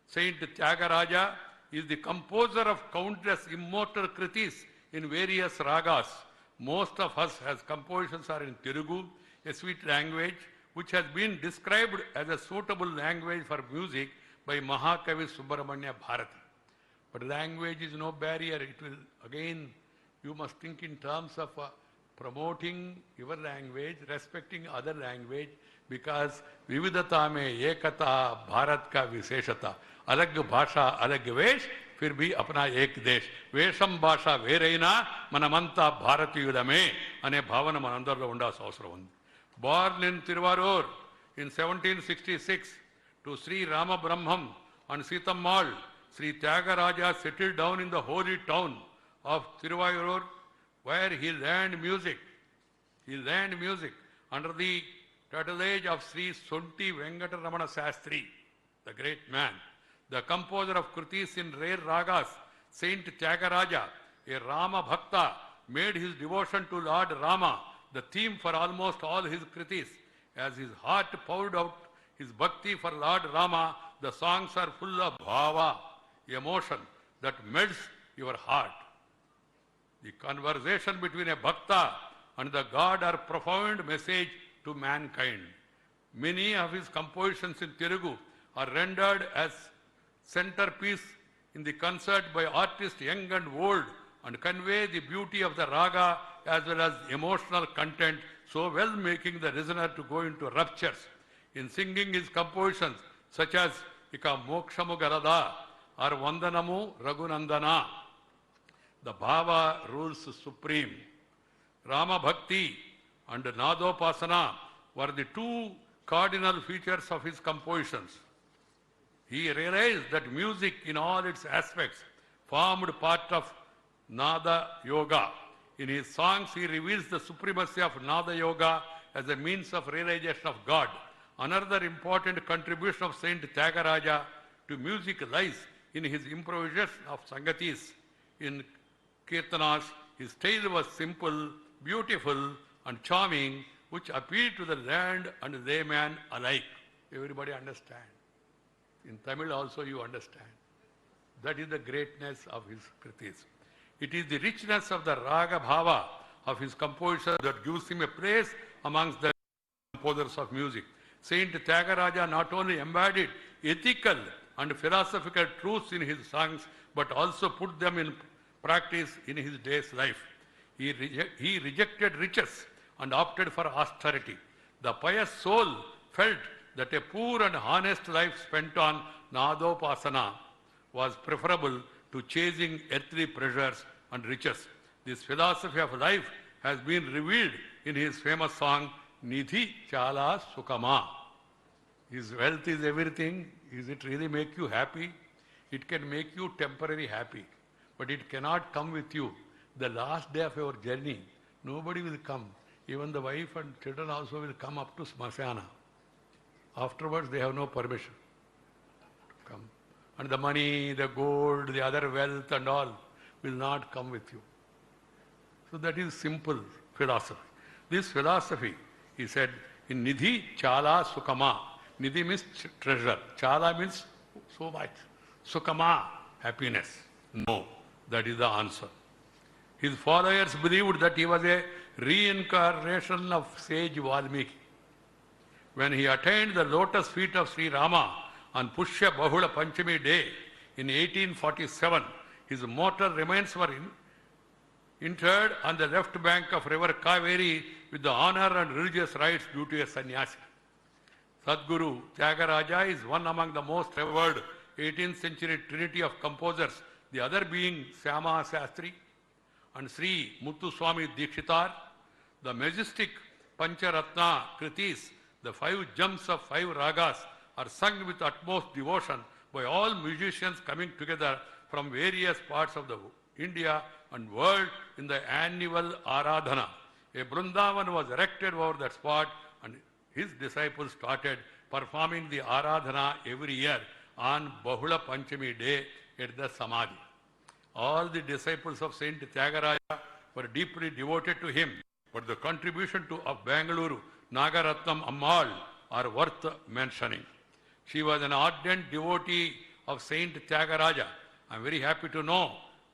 Saint Tyagaraja is the composer of countless immortal kritis in various ragas. Most of us has compositions are in Telugu, a sweet language, which has been described as a suitable language for music by Mahakavi Subramanya Bharati. But language is no barrier. It will, again, you must think in terms of promoting your language, respecting other language, because vividata mein ekata bharat ka visheshata. Alag bhasha alag vesh, fir bhi apna ek desh. Vesham bhasha vereina manamanta bharatiyudame ane bhavana manandarlo undas avasram undi. Born in Thiruvaiyaru in 1766 to Sri Rama Brahmam and Sitammal, Sri Tyagaraja settled down in the holy town of Thiruvaiyaru, where he learned music. He learned music under the tutelage of Sri Sonti Venkataramana Sastri, the great man. The composer of kritis in rare ragas, Saint Tyagaraja, a Rama Bhakta, made his devotion to Lord Rama the theme for almost all his kritis. As his heart poured out his bhakti for Lord Rama, the songs are full of bhava, emotion that melts your heart. The conversation between a bhakta and the God are profound message to mankind. Many of his compositions in Telugu are rendered as centerpiece in the concert by artists young and old, and convey the beauty of the raga as well as emotional content, so well making the listener to go into raptures. In singing his compositions such as Ika Mokshamu Garada or Vandanamu Raghunandana, the bhava rules supreme. Rama Bhakti and Nadopasana were the two cardinal features of his compositions. He realized that music in all its aspects formed part of Nada Yoga. In his songs, he reveals the supremacy of Nada Yoga as a means of realization of God. Another important contribution of Saint Tyagaraja to music lies in his improvisation of sangatis. In Kirtanas, his style was simple, beautiful, and charming, which appealed to the learned and layman alike. Everybody understand. In Tamil also you understand. That is the greatness of his kritis. It is the richness of the raga bhava of his composition that gives him a place amongst the composers of music. Saint Tyagaraja not only embodied ethical and philosophical truths in his songs, but also put them in practice in his day's life. He rejected riches and opted for austerity. The pious soul felt that a poor and honest life spent on Nadopasana was preferable to chasing earthly pleasures and riches. This philosophy of life has been revealed in his famous song, Nidhi Chala Sukama. His wealth is everything. Is it really make you happy? It can make you temporarily happy, but it cannot come with you. The last day of your journey, nobody will come. Even the wife and children also will come up to Smasana. Afterwards, they have no permission to come. And the money, the gold, the other wealth and all will not come with you. So that is simple philosophy. This philosophy, he said, in Nidhi Chala Sukama. Nidhi means treasure. Chala means so much. Sukama, happiness. No, that is the answer. His followers believed that he was a reincarnation of sage Valmiki. When he attained the lotus feet of Sri Rama on Pushya Bahula Panchami day in 1847, his mortal remains were interred on the left bank of river Kaveri with the honor and religious rites due to a sannyasi. Sadguru Tyagaraja is one among the most revered 18th century trinity of composers, the other being Syama Shastri and Sri Muthuswami Dikshitar. The majestic Pancharatna Kritis, the 5 gems of 5 ragas, are sung with utmost devotion by all musicians coming together from various parts of the India and world in the annual Aradhana. A Vrindavan was erected over that spot and his disciples started performing the Aradhana every year on Bahula Panchami day at the Samadhi. All the disciples of Saint Tyagaraja were deeply devoted to him, but the contribution of Bangalore Nagaratnam Ammal are worth mentioning. She was an ardent devotee of Saint Tyagaraja. I am very happy to know,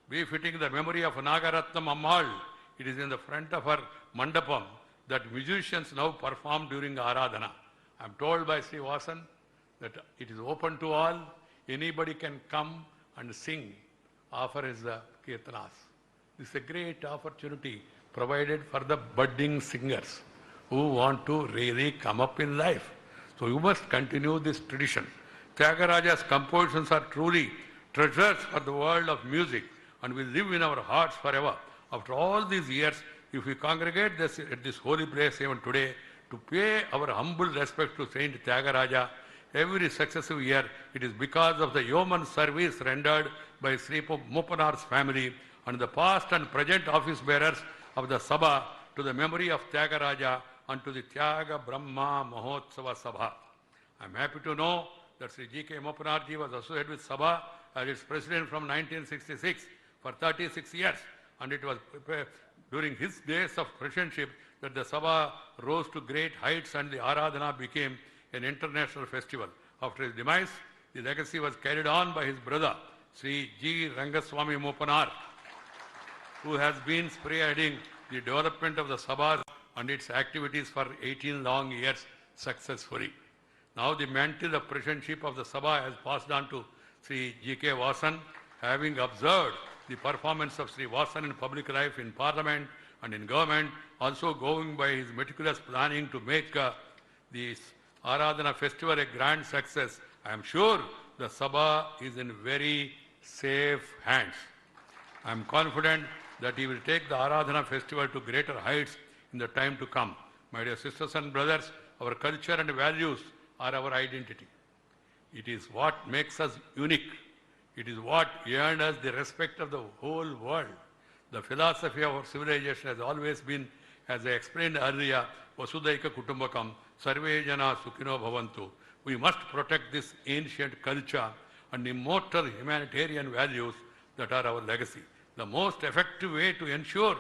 befitting the memory of Nagaratnam Ammal, it is in the front of her mandapam that musicians now perform during Aradhana. I am told by Sri Vasan that it is open to all. Anybody can come and sing, offer his kirtanas. This is a great opportunity provided for the budding singers who want to really come up in life. So you must continue this tradition. Tyagaraja's compositions are truly treasures for the world of music and will live in our hearts forever. After all these years, if we congregate at this holy place even today to pay our humble respect to Saint Tyagaraja, every successive year, it is because of the yeoman service rendered by Sri Mupanar's family and the past and present office bearers of the Sabha to the memory of Tyagaraja and to the Tyaga Brahma Mahotsava Sabha. I am happy to know that Sri G.K. Mupanarji was associated with Sabha as its president from 1966 for 36 years, and it was during his days of presidentship that the Sabha rose to great heights and the Aradhana became an international festival. After his demise, the legacy was carried on by his brother, Sri G. Rangaswamy Mupanar, who has been spearheading the development of the Sabhas and its activities for 18 long years successfully. Now the mantle of presidentship of the Sabha has passed on to Sri G.K. Vasan, having observed the performance of Sri Vasan in public life, in parliament and in government, also going by his meticulous planning to make the Aradhana festival a grand success. I am sure the Sabha is in very safe hands. I am confident that he will take the Aradhana festival to greater heights in the time to come. My dear sisters and brothers, our culture and values are our identity. It is what makes us unique. It is what earned us the respect of the whole world. The philosophy of our civilization has always been, as I explained earlier, Vasudaika Kutumbakam, Sarve Jana Sukhino Bhavantu. We must protect this ancient culture and immortal humanitarian values that are our legacy. The most effective way to ensure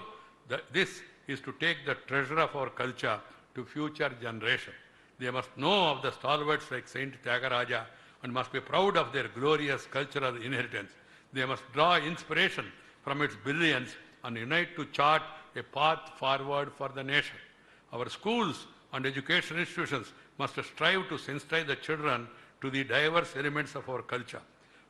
that this is to take the treasure of our culture to future generations. They must know of the stalwarts like Saint Tyagaraja and must be proud of their glorious cultural inheritance. They must draw inspiration from its brilliance and unite to chart a path forward for the nation. Our schools and education institutions must strive to sensitize the children to the diverse elements of our culture.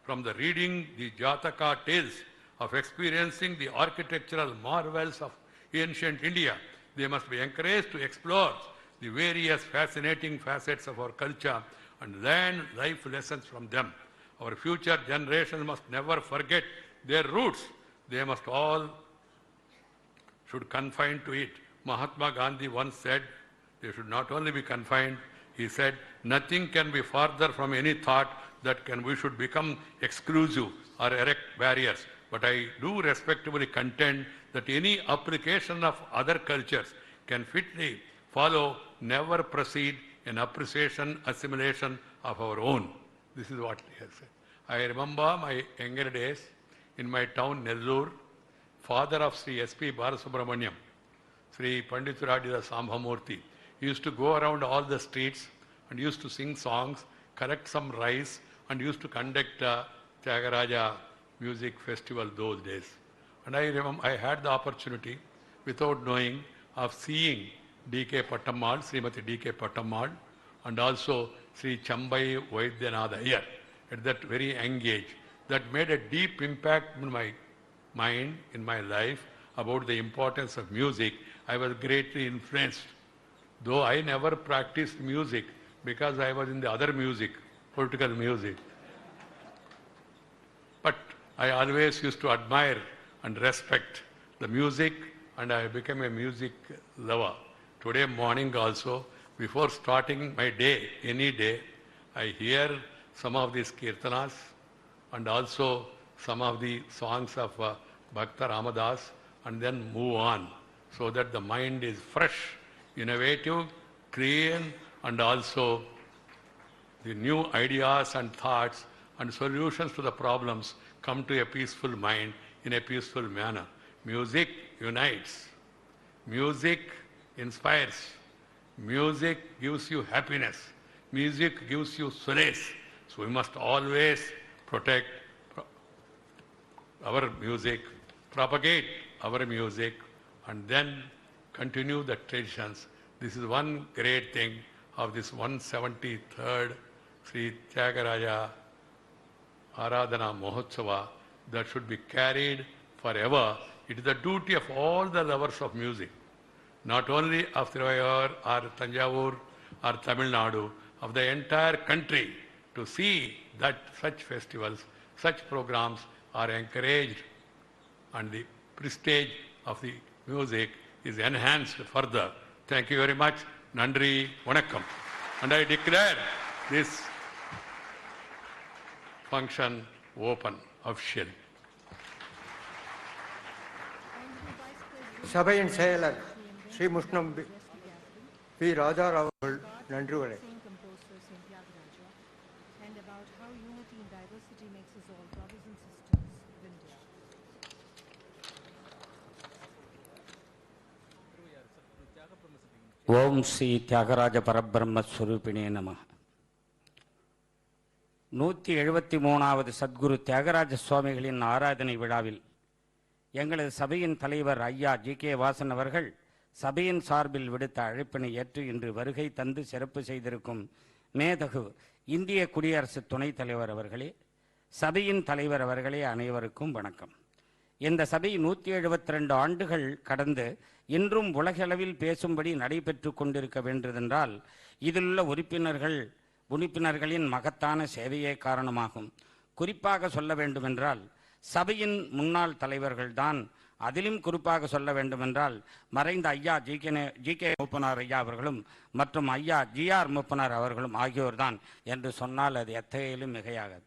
From the reading the Jataka tales of experiencing the architectural marvels of ancient India, they must be encouraged to explore the various fascinating facets of our culture and learn life lessons from them. Our future generations must never forget their roots. They must all should confine to it. Mahatma Gandhi once said, they should not only be confined, he said, nothing can be farther from any thought that we should become exclusive or erect barriers. But I do respectfully contend that any application of other cultures can fitly follow, never proceed in appreciation, assimilation of our own. This is what he has said. I remember my younger days in my town Nellur, father of Sri S.P. Balasubramaniam, Sri Pandithuradida Sambhamurthy, he used to go around all the streets and used to sing songs, collect some rice, and used to conduct Thyagaraja music festival those days. And I remember I had the opportunity, without knowing, of seeing D.K. Pattammal, Srimati D.K. Pattammal, and also Sri Chambai Vaidyanatha Iyer at that very young age. That made a deep impact in my mind, in my life, about the importance of music. I was greatly influenced. Though I never practiced music because I was in the other music, political music. But I always used to admire and respect the music, and I became a music lover. Today morning also, before starting my day, any day, I hear some of these kirtanas and also some of the songs of Bhakta Ramadas, and then move on, so that the mind is fresh, innovative, clean, and also the new ideas and thoughts and solutions to the problems come to a peaceful mind in a peaceful manner. Music unites. Music inspires. Music gives you happiness. Music gives you solace. So we must always protect our music, propagate our music, and then continue the traditions. This is one great thing of this 173rd Sri Tyagaraja Aradhana Mahotsava that should be carried forever. It is the duty of all the lovers of music, not only of Thiruvaiyaru or Tanjavur or Tamilnadu, of the entire country, to see that such festivals, such programs are encouraged and the prestige of the music is enhanced further. Thank you very much. Nandri Vanakkam. And I declare this function open officially. சபையின் செயலர் Sri Mushnam B Raja Rao அவர்கள் நன்றி உரை. ஓம் ஸ்ரீ தியாகராஜ பரபிரம்ம ஸ்வரூபிணே நம. 173வது சத்குரு தியாகராஜ சுவாமிகளின் ஆராதனை விழாவில் எங்களது சபையின் தலைவர் ஐயா ஜி.கே. வாசன் அவர்கள் சபையின் சார்பில் விடுத்த அழைப்பினை ஏற்று இன்று வருகை தந்து சிறப்பு செய்திருக்கும் மேதகு இந்திய குடியரசு துணைத் தலைவர் அவர்களே, சபையின் தலைவர் அவர்களே, அனைவருக்கும் வணக்கம். இந்த சபை 172 ஆண்டுகள் கடந்து இன்றும் உலகளவில் பேசும்படி நடைபெற்று கொண்டிருக்க வேண்டியதென்றால் இதிலுள்ள உறுப்பினர்களின் மகத்தான சேவையே காரணமாகும். குறிப்பாக சொல்ல வேண்டுமென்றால் சபையின் முன்னாள் தலைவர்கள்தான். அதிலும் குறிப்பாக சொல்ல வேண்டுமென்றால் மறைந்த ஐயா ஜி.கே. மூப்பனார் ஐயா அவர்களும் மற்றும் ஐயா ஜி.ஆர். மூப்பனார் அவர்களும் ஆகியோர்தான் என்று சொன்னால் அது எத்தகையிலும் மிகையாகாது.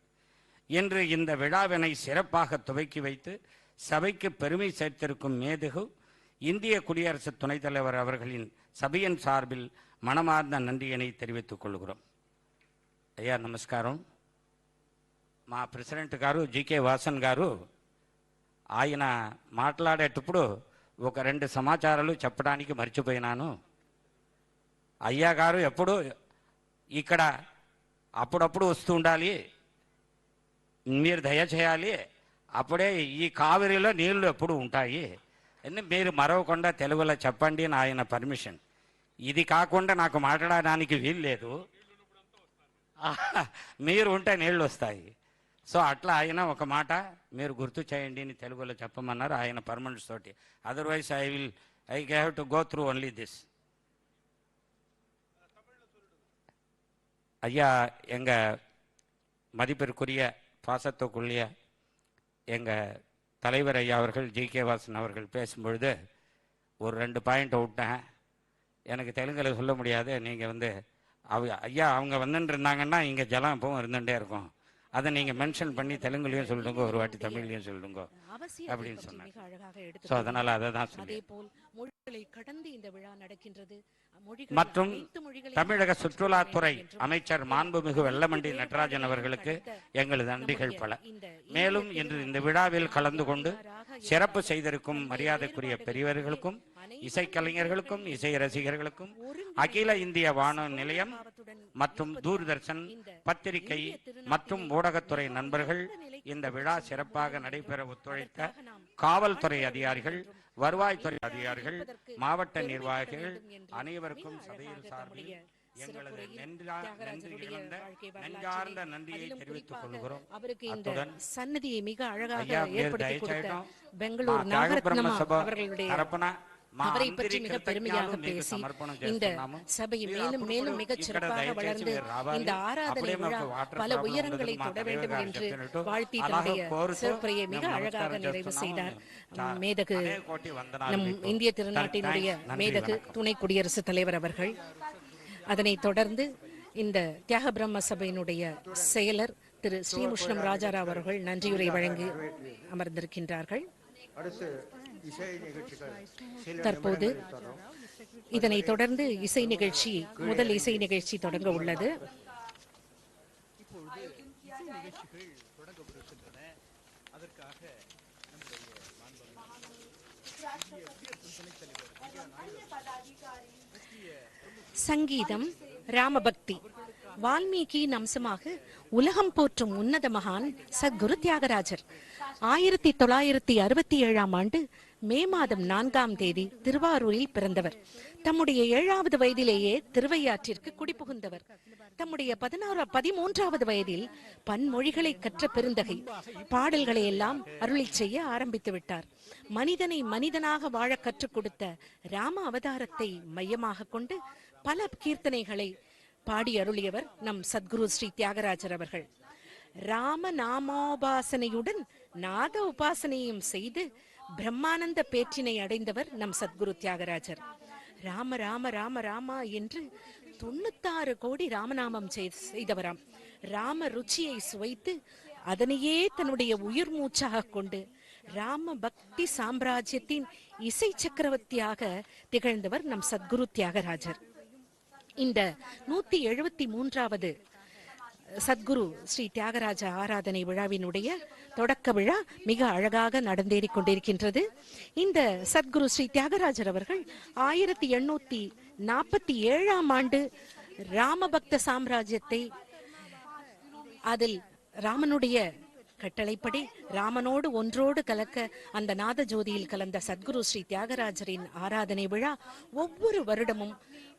இன்று இந்த விழாவினை சிறப்பாக துவக்கி வைத்து சபைக்கு பெருமை சேர்த்திருக்கும் மேதகு இந்திய குடியரசு துணைத் தலைவர் அவர்களின் சபையின் சார்பில் மனமார்ந்த நன்றியினை தெரிவித்துக் కొள்கிறோம். అయ్యా నమస్కారం. మా ప్రెసిడెంట్ గారు జి.కే. వాసన్ గారు ఆయన మాట్లాడేటప్పుడు ఒక 2 సమాచారాలు చెప్పడానికి మర్చిపోయినాను. అయ్యా గారు ఎప్పుడు ఇక్కడ అప్పుడప్పుడు వస్తూ ఉండాలి, మీరు దయచేయాలి, అప్పుడే ఈ కావిరిలో నీళ్లు ఎప్పుడు ఉంటాయి అని మీరు మరవకుండా తెలుగులో చెప్పండి అని ఆయన పర్మిషన్. ఇది కాకుండా నాకు మాట్లాడడానికి వీలు లేదు, మీరు ఉంటే నీళ్ళు వస్తాయి. సో అట్లా ఆయన ఒక మాట మీరు గుర్తు చేయండి అని తెలుగులో చెప్పమన్నారు ఆయన పర్మనెంట్స్ తోటి. Otherwise I have to go through only this. ஐயா, எங்கள் மதிப்பிற்குரிய பாசத்துக்குரிய எங்கள் தலைவர் ஐயா அவர்கள் ஜி.கே. வாசன் அவர்கள் பேசும்பொழுது ஒரு 2 பாயிண்ட் விட்டேன். எனக்கு தெலுங்கில் சொல்ல முடியாது. நீங்கள் ஐயா அவங்க வந்துட்டு இருந்தாங்கன்னா இங்கே ஜலம் எப்பவும் இருந்துகிட்டே இருக்கும். அதை நீங்க மென்ஷன் பண்ணி தெலுங்குலயும் சொல்லுங்க, ஒரு வாட்டி தமிழ்லயும் சொல்லுங்க அப்படின்னு சொன்னாங்க. ஸோ அதனால அதை தான் சொல்லி. அதேபோல் மொழிகளை கடந்து இந்த விழா நடக்கின்றது. மற்றும் தமிழக சுற்றுலாத்துறை அமைச்சர் மாண்புமிகு வெல்லமண்டி நடராஜன் அவர்களுக்கு எங்களது நன்றிகள் பல. மேலும் இன்று இந்த விழாவில் கலந்து கொண்டு சிறப்பு செய்திருக்கும் மரியாதைக்குரிய பெரியவர்களுக்கும், இசைக்கலைஞர்களுக்கும், இசை ரசிகர்களுக்கும், அகில இந்திய வானொலி நிலையம் மற்றும் தூர்தர்ஷன் பத்திரிகை மற்றும் ஊடகத்துறை நண்பர்கள், இந்த விழா சிறப்பாக நடைபெற ஒத்துழைத்த காவல்துறை அதிகாரிகள், வருவாய்த்துறை அதிகாரிகள், மாவட்ட நிர்வாகிகள் அனைவருக்கும் சபையின் சார்பில் எங்களது நெஞ்சார்ந்த நன்றியை தெரிவித்துக் கொள்கிறோம். அவருக்கு இந்த சன்னதியை மிக அழகாக ஏற்படுத்தி கொடுத்த பெங்களூர் நாகரத்னம் அவர்களுடைய அவரை பற்றி மிக பெருமையாக பேசி இந்த சபை மேலும் மேலும் மிகச் சிறப்பாக வளர்ந்து இந்த ஆராதனை விழா பல உயரங்களை தொட வேண்டும் என்று வாழ்த்தி தன்னுடைய சிறப்புரையை மிக அழகாக நிறைவு செய்தார். மேதகு நம் இந்திய திருநாட்டினுடைய மேதகு துணை குடியரசுத் தலைவர் அவர்கள். அதனைத் தொடர்ந்து இந்த தியாக பிரம்ம சபையினுடைய செயலர் திரு ஸ்ரீமுஷ்ணம் ராஜாராவ் அவர்கள் நன்றியுரை வழங்கி அமர்ந்திருக்கின்றார்கள். தற்போது இதனைத் தொடர்ந்து இசை நிகழ்ச்சி, முதல் இசை நிகழ்ச்சி தொடங்க உள்ளது. சங்கீதம், ராமபக்தி. வால்மீகியின் அம்சமாக உலகம் போற்றும் உன்னத மகான் சத்குரு தியாகராஜர் 1967ஆம் ஆண்டு மே மாதம் 4ஆம் தேதி திருவாரூரில் பிறந்தவர். தம்முடைய 7வது வயதிலேயே திருவையாற்றிற்கு குடிபுகுந்தவர். தம்முடைய 13வது வயதில் பன்மொழிகளை கற்ற பெருந்தகை. பாடல்களை எல்லாம் அருளி செய்ய ஆரம்பித்து விட்டார். மனிதனை மனிதனாக வாழ கற்றுக் கொடுத்த ராம அவதாரத்தை மையமாக கொண்டு பல கீர்த்தனைகளை பாடி அருளியவர் நம் சத்குரு ஸ்ரீ தியாகராஜர் அவர்கள். ராம நாமோபாசனையுடன் நாத உபாசனையும் செய்து பிரம்மானந்த பேற்றினை அடைந்தவர் நம் சத்குரு தியாகராஜர். ராம ராம ராம ராமா என்று 96 கோடி ராமநாமம் செய்தவராம். ராம ருச்சியை சுவைத்து அதனையே தன்னுடைய உயிர் மூச்சாக கொண்டு ராம பக்தி சாம்ராஜ்யத்தின் இசை சக்கரவர்த்தியாக திகழ்ந்தவர் நம் சத்குரு தியாகராஜர். இந்த 173வது சத்குரு ஸ்ரீ தியாகராஜ ஆராதனை விழாவினுடைய தொடக்க விழா மிக அழகாக நடந்தேறிக் கொண்டிருக்கின்றது. இந்த சத்குரு ஸ்ரீ தியாகராஜர் அவர்கள் 1847ஆம் ஆண்டு ராமபக்த சாம்ராஜ்யத்தை, அதில் ராமனுடைய கட்டளைப்படி ராமனோடு ஒன்றோடு கலக்க அந்த நாத ஜோதியில் கலந்த சத்குரு ஸ்ரீ தியாகராஜரின் ஆராதனை விழா ஒவ்வொரு வருடமும்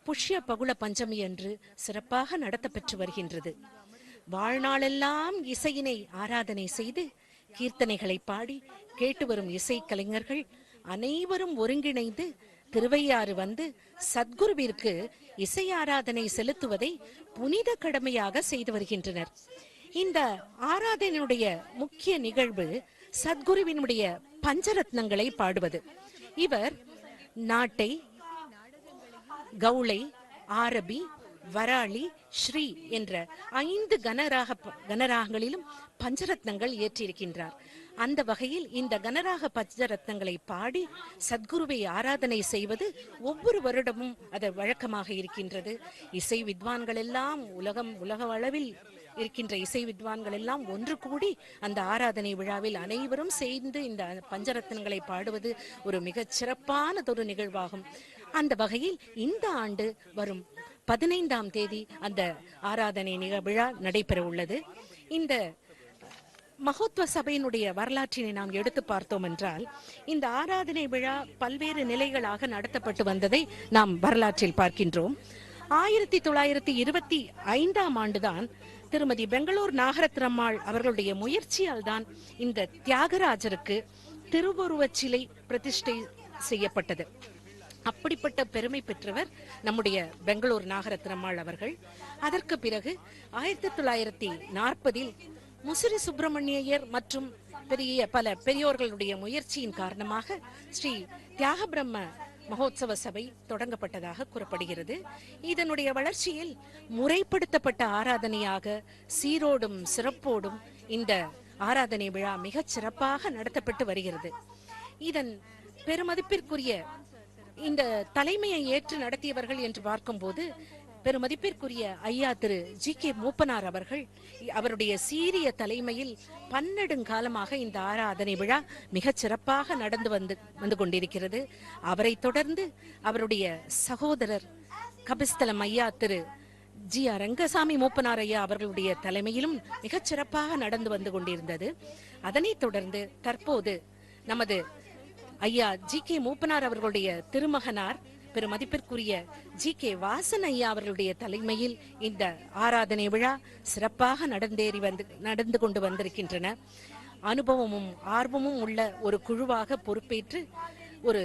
புஷ்ய பகுள பஞ்சமி என்று சிறப்பாக நடத்தப்பெற்று வருகின்றது. வாழ்நாளெல்லாம் இசையினை ஆராதனை செய்து கீர்த்தனைகளை பாடி கேட்டு வரும் இசை கலைஞர்கள் அனைவரும் ஒருங்கிணைந்து திருவையாறு வந்து சத்குருவிற்கு இசை ஆராதனை செலுத்துவதை புனித கடமையாக செய்து வருகின்றனர். இந்த ஆராதனையுடைய முக்கிய நிகழ்வு சத்குருவினுடைய பஞ்சரத்னங்களை பாடுவது. இவர் நாட்டை, கவுளை, ஆரபி, வராளி, ஸ்ரீ என்ற 5 கனராகங்களிலும் பஞ்சரத்னங்கள் ஏற்றிருக்கின்றார். அந்த வகையில் இந்த கனராக பஞ்சரத்னங்களை பாடி சத்குருவை ஆராதனை செய்வது ஒவ்வொரு வருடமும் அது வழக்கமாக இருக்கின்றது. இசை வித்வான்கள் எல்லாம் உலக அளவில் இருக்கின்ற இசை வித்வான்கள் எல்லாம் ஒன்று கூடி அந்த ஆராதனை விழாவில் அனைவரும் சேர்ந்து இந்த பஞ்சரத்னங்களை பாடுவது ஒரு மிகச் சிறப்பானதொரு நிகழ்வாகும். அந்த வகையில் இந்த ஆண்டு வரும் 15ஆம் தேதி அந்த ஆராதனை விழா நடைபெற உள்ளது. இந்த மகோத்வ சபையினுடைய வரலாற்றினை நாம் எடுத்து பார்த்தோம் என்றால், இந்த ஆராதனை விழா பல்வேறு நிலைகளாக நடத்தப்பட்டு வந்ததை நாம் வரலாற்றில் பார்க்கின்றோம். 1925ஆம் ஆண்டுதான் திருமதி பெங்களூர் நாகரத்னம்மாள் அவர்களுடைய முயற்சியால் தான் இந்த தியாகராஜருக்கு திருவுருவச் சிலை பிரதிஷ்டை செய்யப்பட்டது. அப்படிப்பட்ட பெருமை பெற்றவர் நம்முடைய பெங்களூர் நாகரத்னம்மாள் அவர்கள். அதற்கு பிறகு 1940இல் முசிறி சுப்பிரமணியர் மற்றும் பல பெரியோர்களுடைய முயற்சியின் காரணமாக ஸ்ரீ தியாக பிரம்ம மகோத்சவ சபை தொடங்கப்பட்டதாக கூறப்படுகிறது. இதனுடைய வளர்ச்சியில் முறைப்படுத்தப்பட்ட ஆராதனையாக சீரோடும் சிறப்போடும் இந்த ஆராதனை விழா மிகச் சிறப்பாக நடத்தப்பட்டு வருகிறது. இதன் பெருமதிப்பிற்குரிய இந்த தலைமையை ஏற்று நடத்தியவர்கள் என்று பார்க்கும்போது பெருமதிப்பிற்குரிய ஐயா திரு ஜி.கே. மூப்பனார் அவர்கள் அவருடைய சீரிய தலைமையில் பன்னெடுங்காலமாக இந்த ஆராதனை விழா மிகச் சிறப்பாக நடந்து வந்து கொண்டிருக்கிறது. அவரை தொடர்ந்து அவருடைய சகோதரர் கபிஸ்தலம் ஐயா திரு ஜி.ஆர். ரங்கசாமி மூப்பனார் ஐயா அவர்களுடைய தலைமையிலும் மிகச் சிறப்பாக நடந்து வந்து கொண்டிருந்தது. அதனைத் தொடர்ந்து தற்போது நமது ஐயா ஜி.கே. மூப்பனார் அவர்களுடைய திருமகனார் பெருமதிப்பிற்குரிய ஜி.கே. வாசன் ஐயா அவர்களுடைய தலைமையில் இந்த ஆராதனை விழா சிறப்பாக நடந்து கொண்டு வந்திருக்கின்றன. அனுபவமும் ஆர்வமும் உள்ள ஒரு குழுவாக பொறுப்பேற்று ஒரு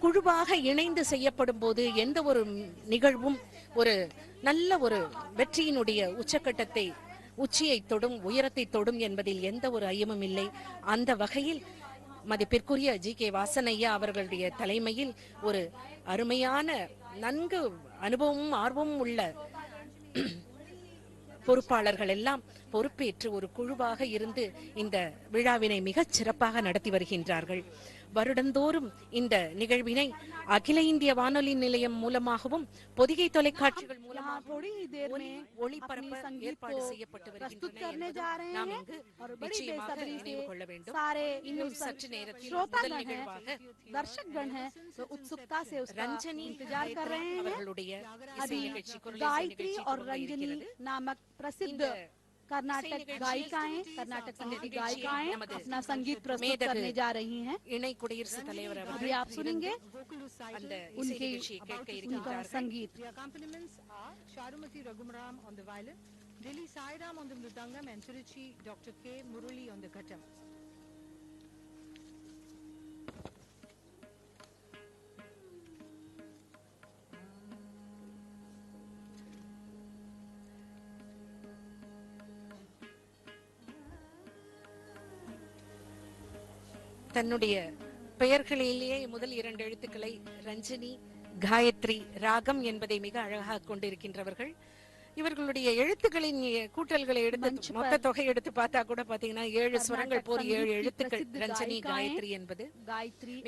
குழுவாக இணைந்து செய்யப்படும் போது எந்த ஒரு நிகழ்வும் ஒரு நல்ல ஒரு வெற்றியினுடைய உச்சியை தொடும், உயரத்தை தொடும் என்பதில் எந்த ஒரு ஐயமும் இல்லை. அந்த வகையில் மதிப்பிற்குரிய ஜி.கே. வாசனையா அவர்களுடைய தலைமையில் ஒரு அருமையான நன்கு அனுபவமும் ஆர்வமும் உள்ள பொறுப்பாளர்கள் எல்லாம் பொறுப்பேற்று ஒரு குழுவாக இருந்து இந்த விழாவினை மிகச் சிறப்பாக நடத்தி வருகின்றார்கள். வருடந்தோறும் இந்த நிகழ்வினை அகில இந்திய வானொலி நிலையம் மூலமாகவும் பொதிகை தொலைக்காட்சிகள் மூலமாகவும் ஒளிபரப்ப ஏற்பாடு செய்யப்பட்டு வருகின்றன. நாம் இங்கு நிச்சயமாக நினைவு கொள்ள வேண்டும். இன்னும் சற்று நேரத்தில் முதல் நிகழ்வாக दर्शकगण हैं तो उत्सुकता से उसका रंजनी इंतजार कर रहे हैं। அவர்களுடைய अभी गायत्री और रंजनी नामक प्रसिद्ध कर्नाटक गायिकाएं, कर्नाटक संगीत की गायिकाएं अपना संगीत प्रस्तुत करने जा रही हैं। இணை குடியரசுத் தலைவர் अभी அவர்கள் आप सुनेंगे அந்த उनके उनका संगीत। The accompaniments are Charumati Raghuram on the violin, Lily Sairam on the mridangam, and Tiruchi Dr. K. Murali on the ghatam. தன்னுடைய பெயர்களிலேயே முதல் 2 எழுத்துக்களை ரஞ்சனி, காயத்ரி, ராகம் என்பதை மிக அழகாக கொண்டிருக்கின்றவர்கள். இவர்களுடைய எழுத்துக்களின் கூட்டல்களை எடுத்து மொத்த தொகை எடுத்து பார்த்தா கூட பாத்தீங்கன்னா 7 ஸ்வரங்கள் போது 7 எழுத்துக்கள் ரஞ்சனி, காயத்ரி என்பது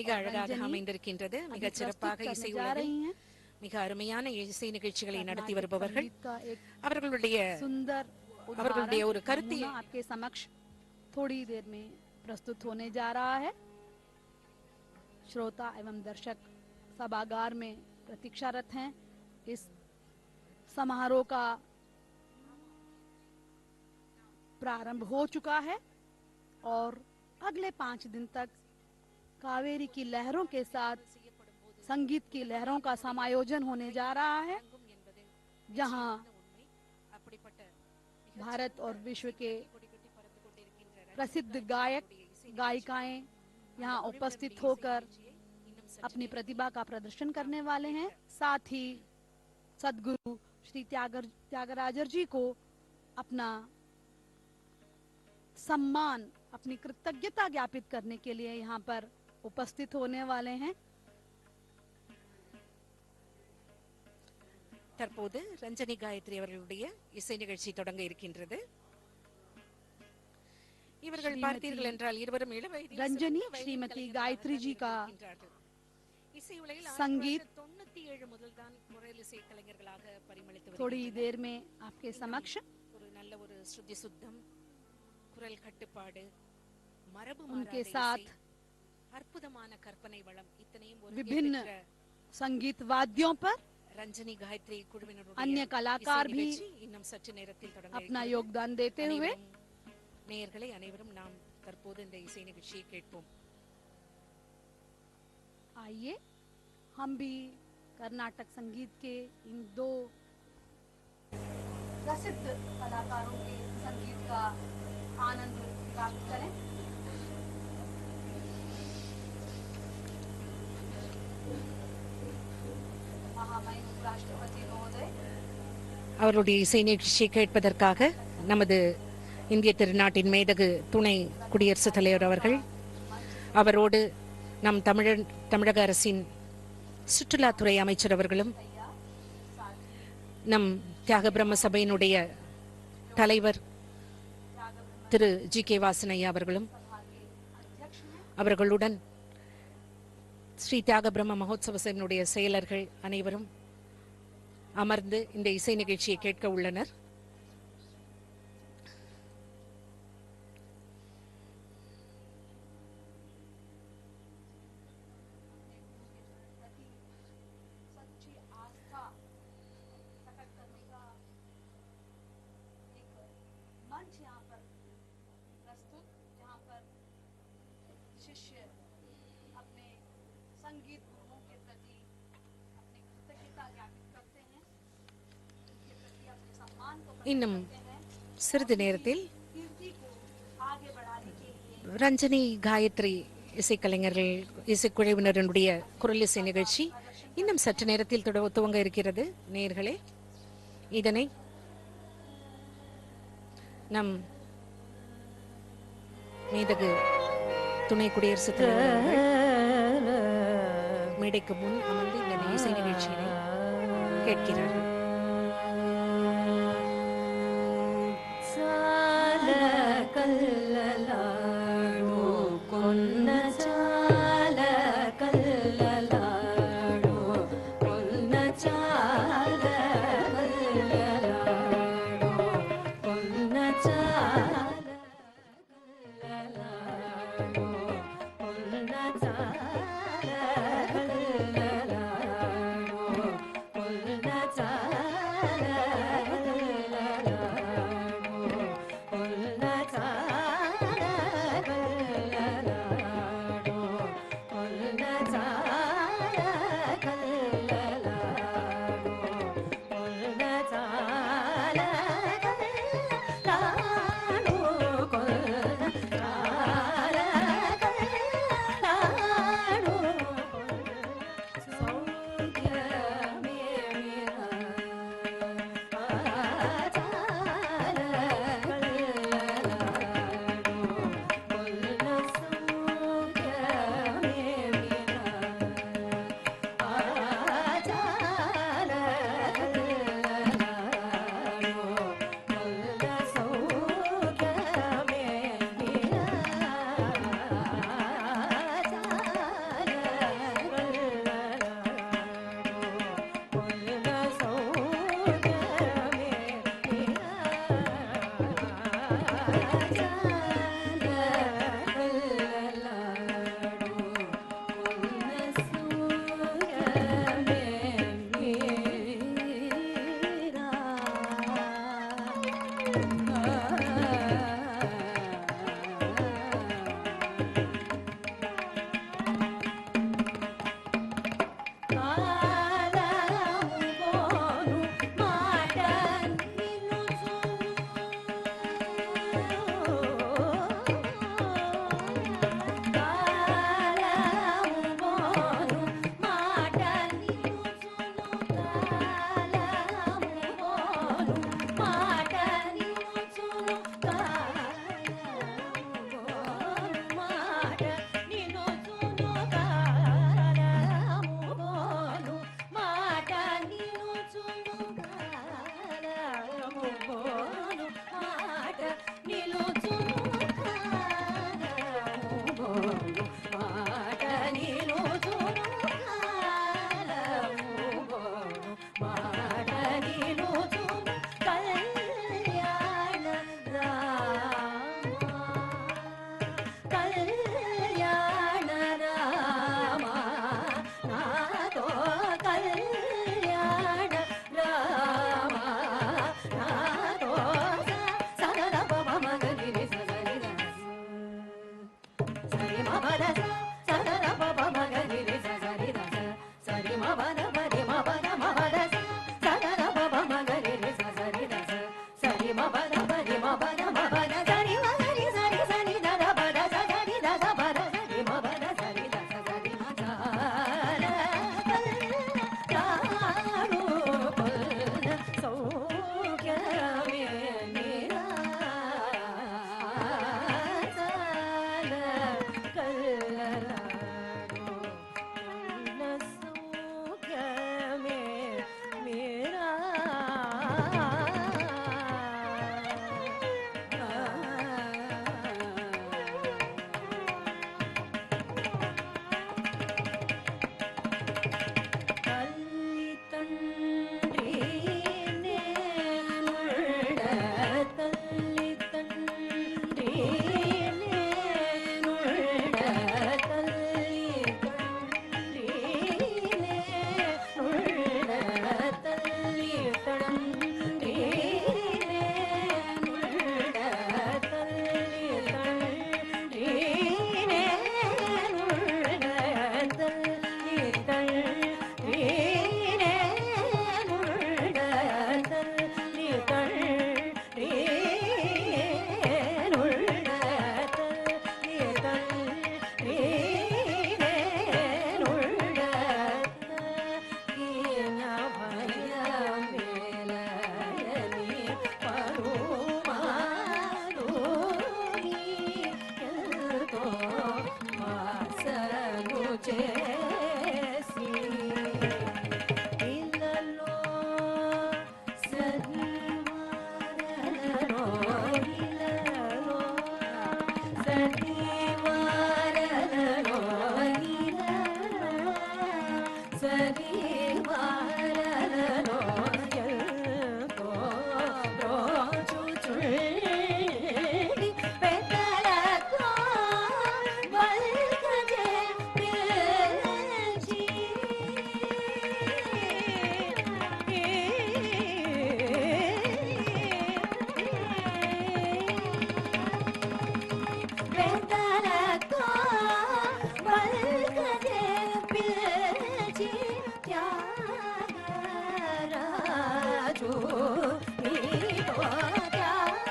மிக அழகாக அமைந்திருக்கின்றது. மிக சிறப்பாக இசை உலகில் மிக அருமையான இசை நிகழ்ச்சிகளை நடத்தி வருபவர்கள். அவர்களுடைய ஒரு கருத்தை आपके समक्ष थोड़ी देर में प्रस्तुत होने जा रहा है। श्रोता एवं दर्शक सभागार में प्रतीक्षारत हैं। इस समारोह का प्रारंभ हो चुका है और अगले 5 दिन तक कावेरी की लहरों के साथ संगीत की लहरों का समायोजन होने जा रहा है, जहां भारत और विश्व के प्रसिद्ध गायक गायिकाएं यहाँ उपस्थित होकर अपनी प्रतिभा का प्रदर्शन करने वाले हैं। साथ ही सदगुरु श्री त्यागराजर जी को अपना सम्मान, अपनी कृतज्ञता ज्ञापित करने के लिए यहाँ पर उपस्थित होने वाले हैं। தற்போது ரஞ்சனி காயத்ரி அவர்களுடைய இசை நிகழ்ச்சி தொடங்க இருக்கின்றது. இவர்கள் பார்த்தீர்கள் என்றால் இருவரும் இளவயதில் रंजनी श्रीमती गायत्री जी का இசை உலகில் संगीत 97 முதல் தான் குரல் இசை கலைஞர்களாக பரிமளித்து थोड़ी வருகின்றனர். देर में आपके समक्ष ஒரு நல்ல ஒரு ஸ்ருதி சுத்தம், குரல் கட்டுப்பாடு, மரபு उनके மாறாத साथ இசை, அற்புதமான கற்பனை வளம் இத்தனையும் विभिन्न ஒருங்கிணைந்த संगीत वाद्यों पर ரஞ்சனி காயத்ரி குழுவினருடைய अन्य कलाकार இசை भी நிகழ்ச்சி இன்னும் சற்று நேரத்தில் தொடங்க अपना இருக்கிறது. योगदान देते हुए நேயர்களை அனைவரும் நாம் தற்போது இந்த இசை நிகழ்ச்சியை கேட்போம். आइए हम भी कर्नाटक संगीत के इन 2 प्रसिद्ध कलाकारों के संगीत का आनंद प्राप्त करें। महामहिम उपराष्ट्रपति महोदय அவருடைய இசை நிகழ்ச்சியை கேட்பதற்காக நமது இந்திய திருநாட்டின் மேதகு துணை குடியரசுத் தலைவர் அவர்கள், அவரோடு நம் தமிழக அரசின் சுற்றுலாத்துறை அமைச்சர் அவர்களும், நம் தியாக பிரம்ம சபையினுடைய தலைவர் திரு ஜி.கே. வாசன் ஐயா அவர்களும், அவர்களுடன் ஸ்ரீ தியாக பிரம்ம மகோத்சவ சபையினுடைய செயலர்கள் அனைவரும் அமர்ந்து இந்த இசை நிகழ்ச்சியை கேட்க உள்ளனர். இன்னும் சிறிது நேரத்தில் ரஞ்சனி காயத்ரி இசைக்கலைஞர்கள் இசைக்குழுவினருடைய குரல் இசை நிகழ்ச்சி இன்னும் சற்று நேரத்தில் துவங்க இருக்கிறது. நேயர்களே, இதனை நம் மேதகு துணை குடியரசுத் தலைவர் மேடைக்கு முன் அமர்ந்து இந்த இசை நிகழ்ச்சியினை கேட்கிறார்கள். చేసి ఇలలో సరివారలో ఇలలో సరివారలో ఇలలో సరివారలో ఎంతో రోజుచుండి పెద్దలతో వల్కజే పిలిచి పెద్దలతో వల్కజే పిలిచి త్యాగరాజు నీతో త్యాగరాజు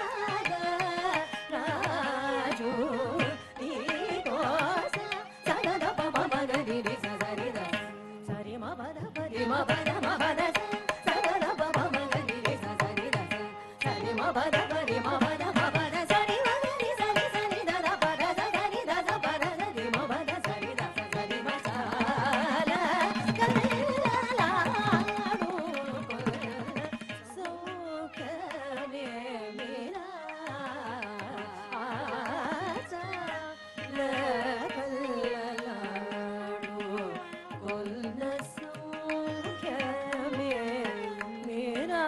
నీతో సగద పమగరి సరి సరి మబద పరి మబద మబద సగద పమగరి సరి సరి మబద పరి మబద మబద సరి మగరి సరి సరి దద పద సరి దద పద సరి మబద సరి దద సరి మసాల కల్లాడు సోకనే మీరా ఆచా లకల్లాడు కొల్ల సోకమే మీరా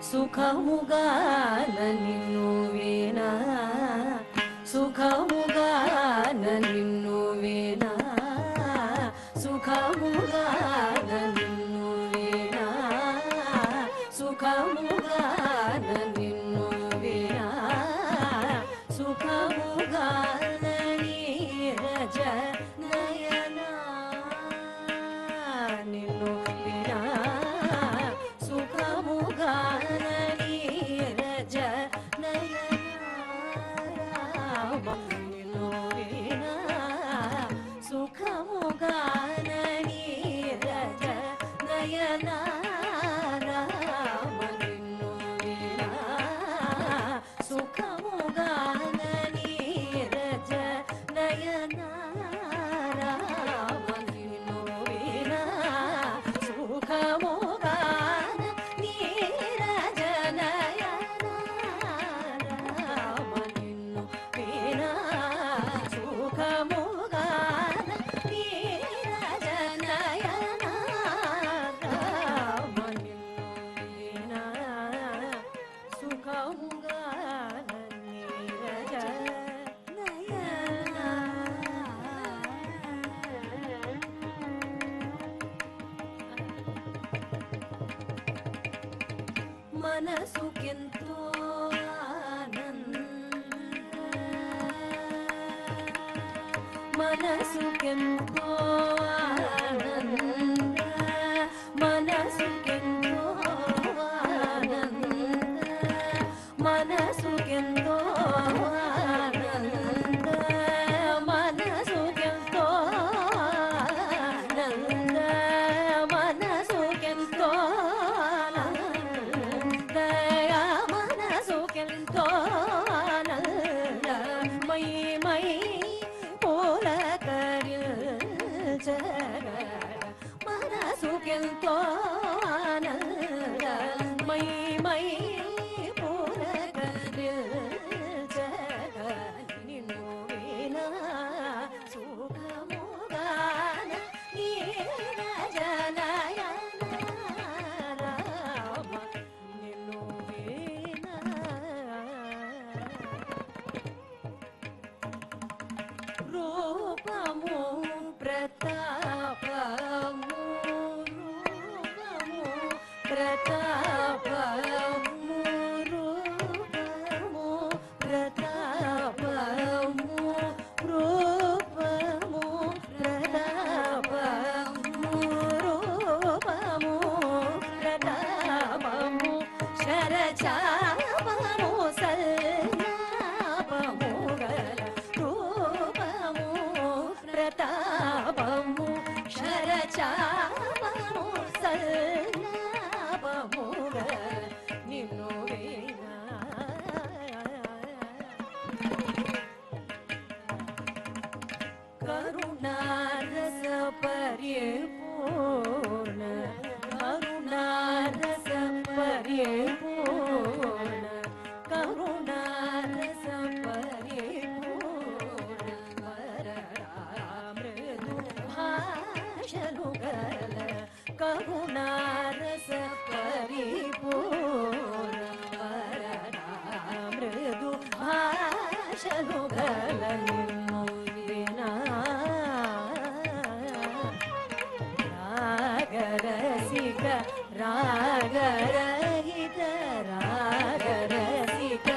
సుఖముగాన నిన్ను వీణా సుఖముగాన నిన్ను వీణా సుఖముగాన నిన్ను వీణా సుఖముగాన నిన్ను వీణా సుఖముగాన నీరజ నయనా సుఖముగాన నీరజనయన రామ నిన్ను వీణ సుఖముగాన నీరజనయన మనసుకెంతో మనసుకెంతో ఆనంద మనసుకెంతో ఆనంద మనసుకెంతో ఆనంద మనసుకెంతో ఆనంద మనసుకెంతో ఆనంద మనసుకెంతో ఆనంద మై మై మనసుకెంతో ఆనంద మై మై పూలకరిల్చగ నిన్ను వినా సుఖముగాన నీరజనయన రామ నిన్ను వినా రూపము ప్రతాపము రూపము ప్రతాపము రూపము ప్రతాపము రూపము ప్రతాపము రూపము ప్రతాపము శరచాపము సల్లాపము గల రూపము ప్రతాపము శరచాపము సల్లాపము గల నిన్ను వినా కరుణారస పరిపూర్ణ కరుణారస పరిపూర్ణ కరుణారస పరిపూర్ణ వరరామృదు భాషలు గల కరుణారస పరిపూర్ణ వరరామృదు భాషలు గల నిన్ను వినా రాగరసిక రాగరహిత రాగరసిక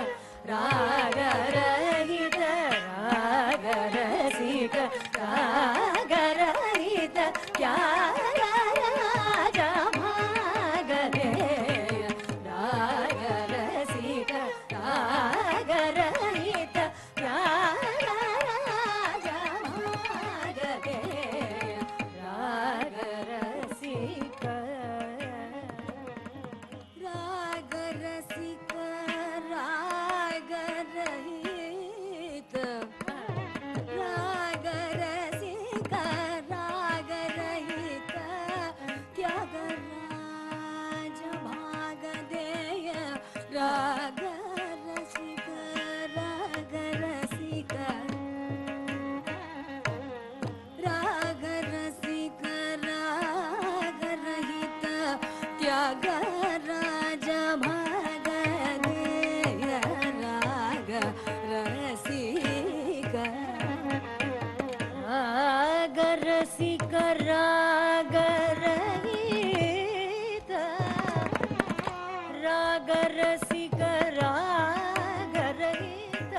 రాగరహిత రాగరసిక రాగరహిత త్యాగరాజ భాగదేయ రాగరసిక రాగరహిత త్యాగరాజ భాగదేయ రాగరసిక రాగరసిక రాగరహిత రాగరసిక రాగరహిత త్యాగరాజ భాగదేయ రాగరసిక రాగరసిక రాగరసిక రాగరహిత త్యాగరాజ భాగదేయ రాగరసిక రాగరసిక రాగరహిత రాగరసిక రాగరహిత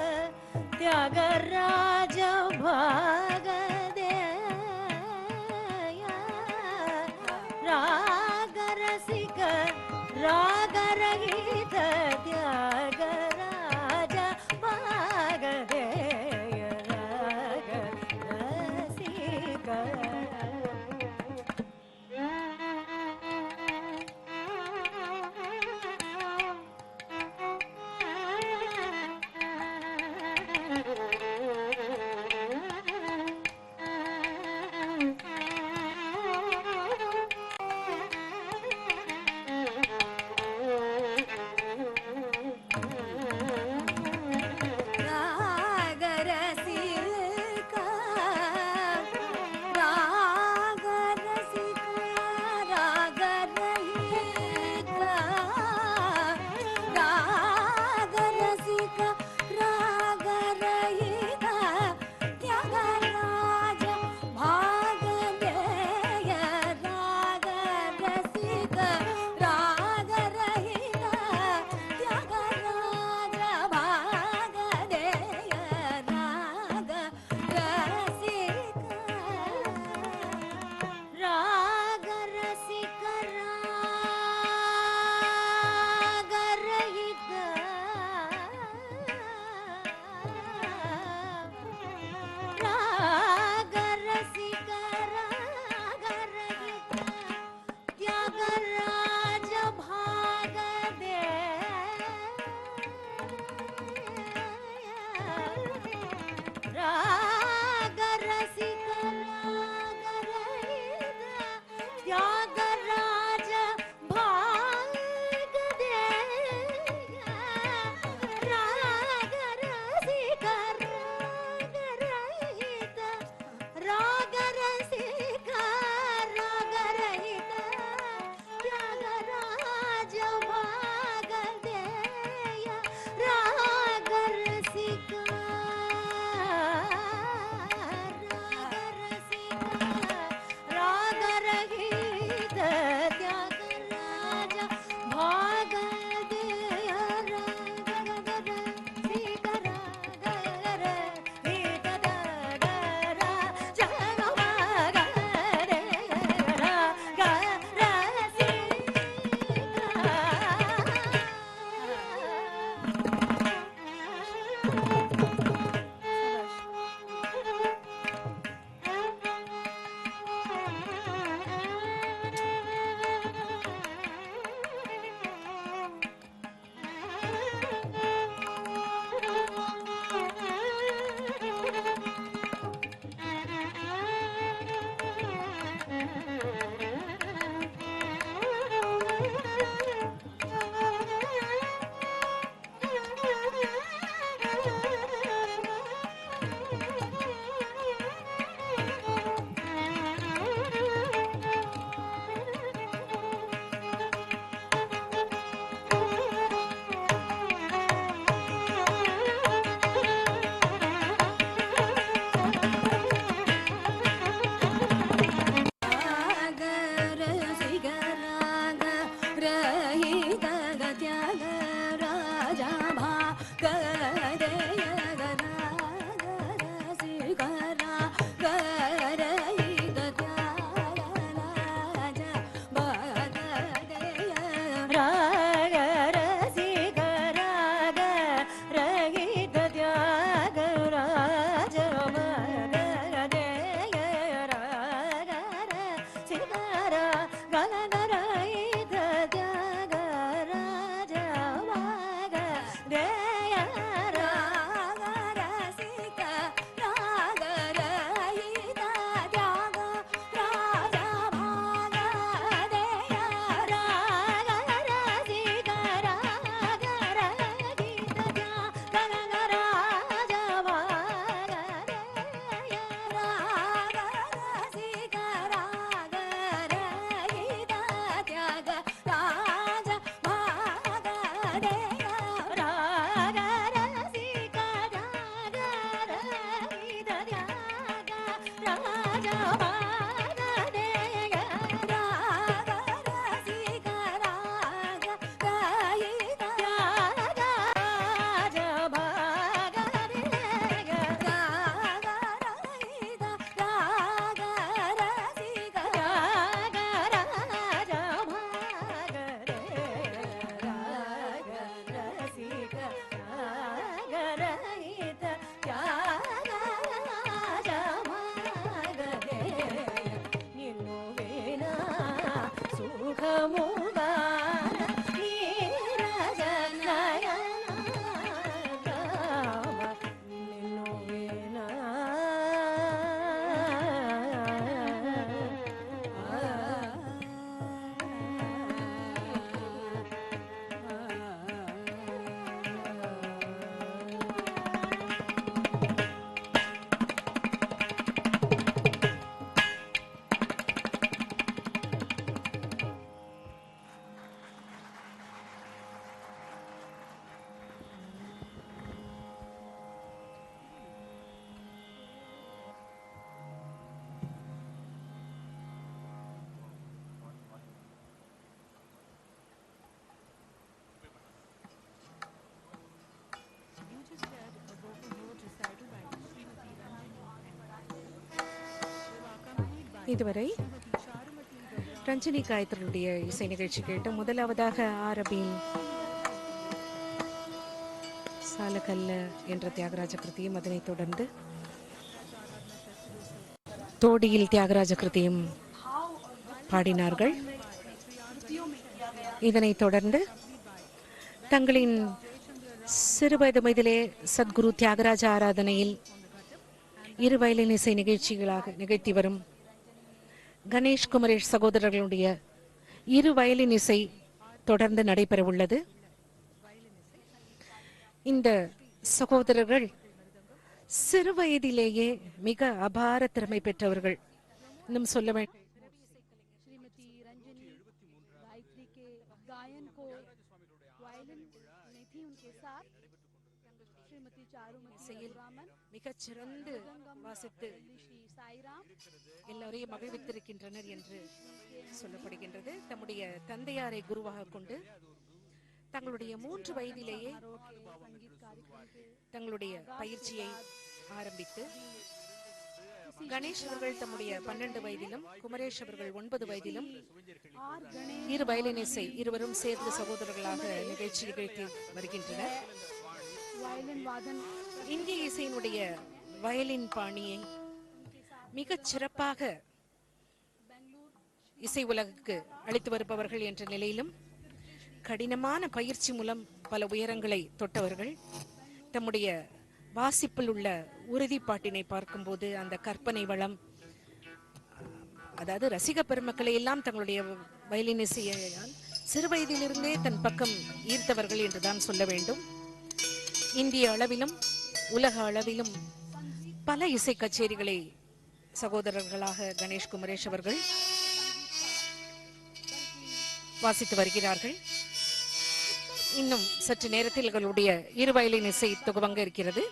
త్యాగరాజ భాగదేయ రాగరసిక రాగరహిత త్యాగరాజ భాగదేయ రాగరసిక రాగరసిక இதுவரை ரஞ்சினி காயத்ரியுடைய இசை நிகழ்ச்சி கேட்டு முதலாவதாக ஆரபியின் சாலகல்ல என்ற தியாகராஜ கிருதியும் அதனைத் தொடர்ந்து தோடியில் தியாகராஜ கிருதியும் பாடினார்கள். இதனைத் தொடர்ந்து தங்களின் சிறுவயது வயதிலே சத்குரு தியாகராஜ ஆராதனையில் இரு வயலின் இசை நிகழ்ச்சிகளாக நிகழ்த்தி வரும் கணேஷ் குமரேஷ் சகோதரர்களுடைய இரு வயலின் இசை தொடர்ந்து நடைபெறவுள்ளது. இந்த சகோதரர்கள் சிறு வயதிலேயே மிக அபார திறமை பெற்றவர்கள். இன்னும் சொல்ல வேண்டும், श्रीमती रंजनी गायत्री के गायन को वायलिन में थी उनके साथ श्रीमती चारुमती रघुरामन மிகச் சிறந்து வாசித்து श्री साईराम எல்லோரையும் மகிழ்வித்திருக்கின்றனர் என்று சொல்லப்படுகின்றது. தம்முடைய தந்தையாரை குருவாக கொண்டு தங்களுடைய 3 வயதிலேயே संगीत कार्यक्रम के தங்களுடைய பயிற்சியை ஆரம்பித்து கணேஷ் அவர்கள் தம்முடைய 12 வயதிலும் குமரேஷ் அவர்கள் 9 வயதிலும் இரு வயலின் இசை இருவரும் சேர்ந்து சகோதரர்களாக நிகழ்ச்சி நிகழ்த்தி வருகின்றனர். वायलिन वादन இந்திய இசையினுடைய வயலின் பாணியை மிகச் சிறப்பாக இசை உலகுக்கு அளித்து வருபவர்கள் என்ற நிலையிலும் கடினமான பயிற்சி மூலம் பல உயரங்களை தொட்டவர்கள். தம்முடைய வாசிப்பில் உள்ள உறுதிப்பாட்டினை பார்க்கும்போது அந்த கற்பனை வளம், அதாவது ரசிக பெருமக்களை எல்லாம் தங்களுடைய வயலின் இசையால் சிறு வயதிலிருந்தே தன் பக்கம் ஈர்த்தவர்கள் என்றுதான் சொல்ல வேண்டும். இந்திய அளவிலும் உலக அளவிலும் பல இசை கச்சேரிகளை சகோதரர்களாக கணேஷ் குமரேஷ் அவர்கள் வாசித்து வருகிறார்கள். இன்னும் சற்று நேரத்தில் எங்களுடைய இரு வயலின் இசை துவங்க இருக்கிறது.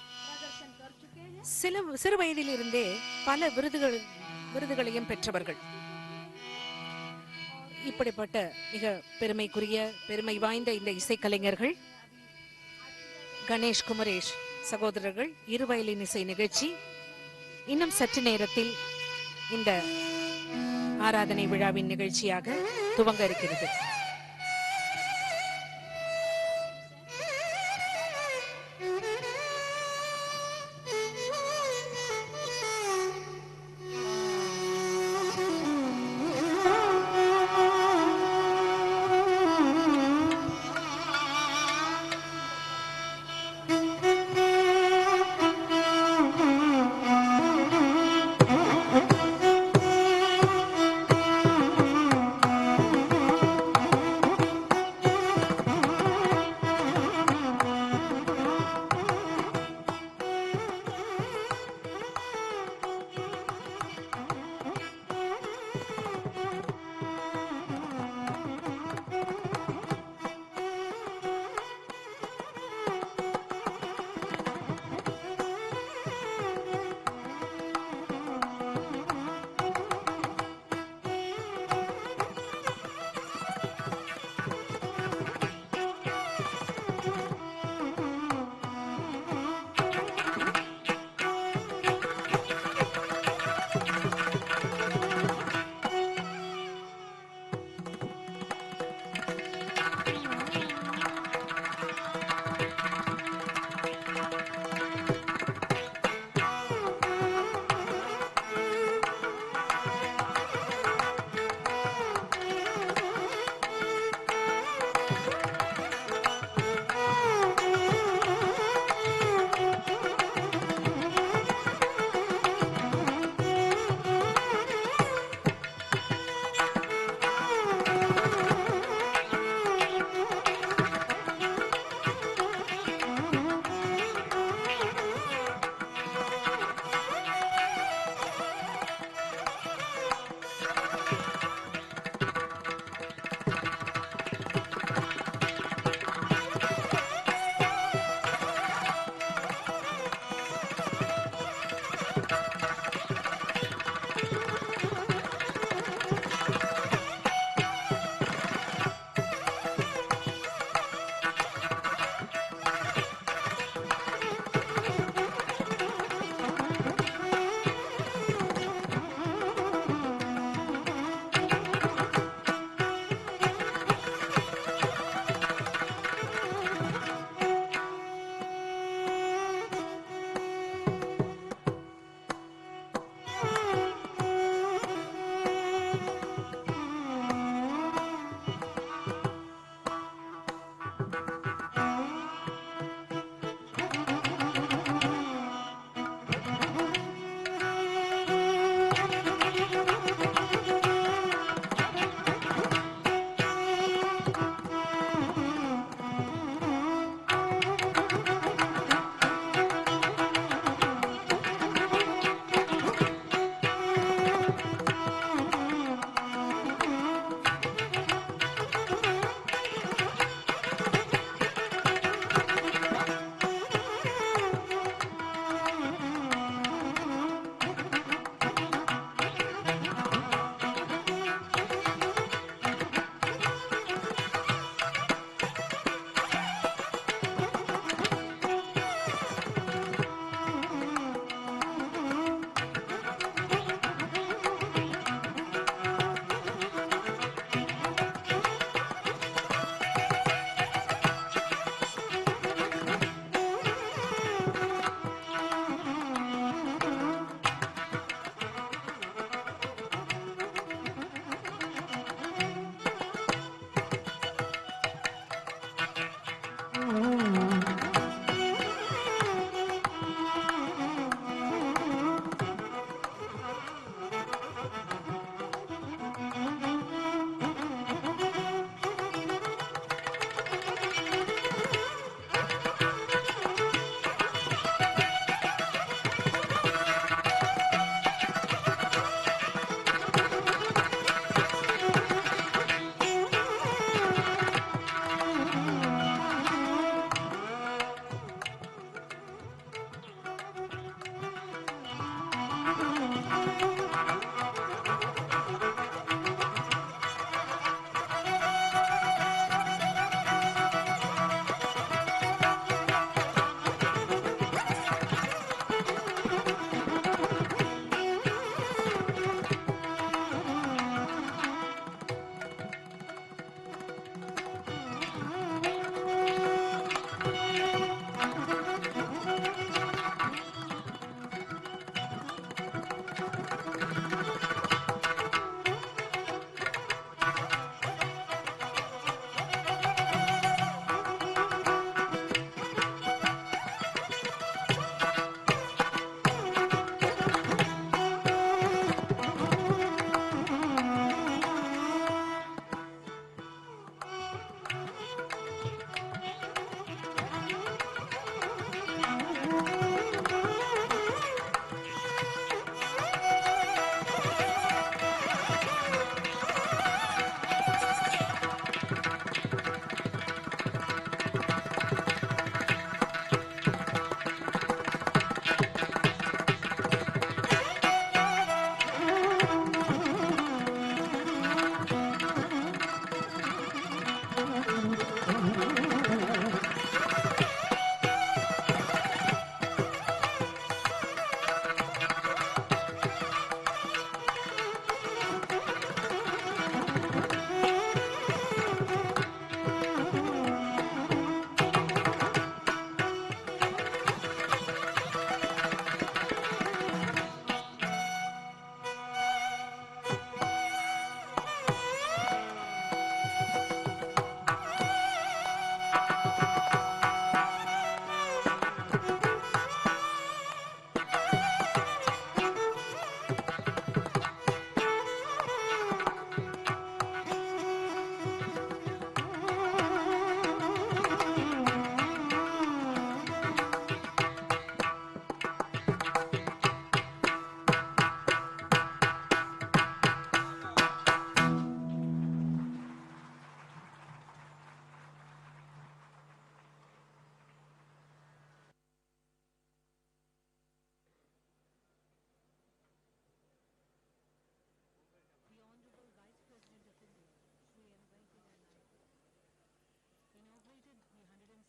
சிறு வயதில் இருந்தே பல விருதுகளையும் பெற்றவர்கள். இப்படிப்பட்ட மிக பெருமை வாய்ந்த இந்த இசைக்கலைஞர்கள் கணேஷ் குமரேஷ் சகோதரர்கள் இரு வயலின் இசை நிகழ்ச்சி இன்னும் சற்று நேரத்தில் இந்த ஆராதனை விழாவின் நிகழ்ச்சியாக துவங்க இருக்கிறது.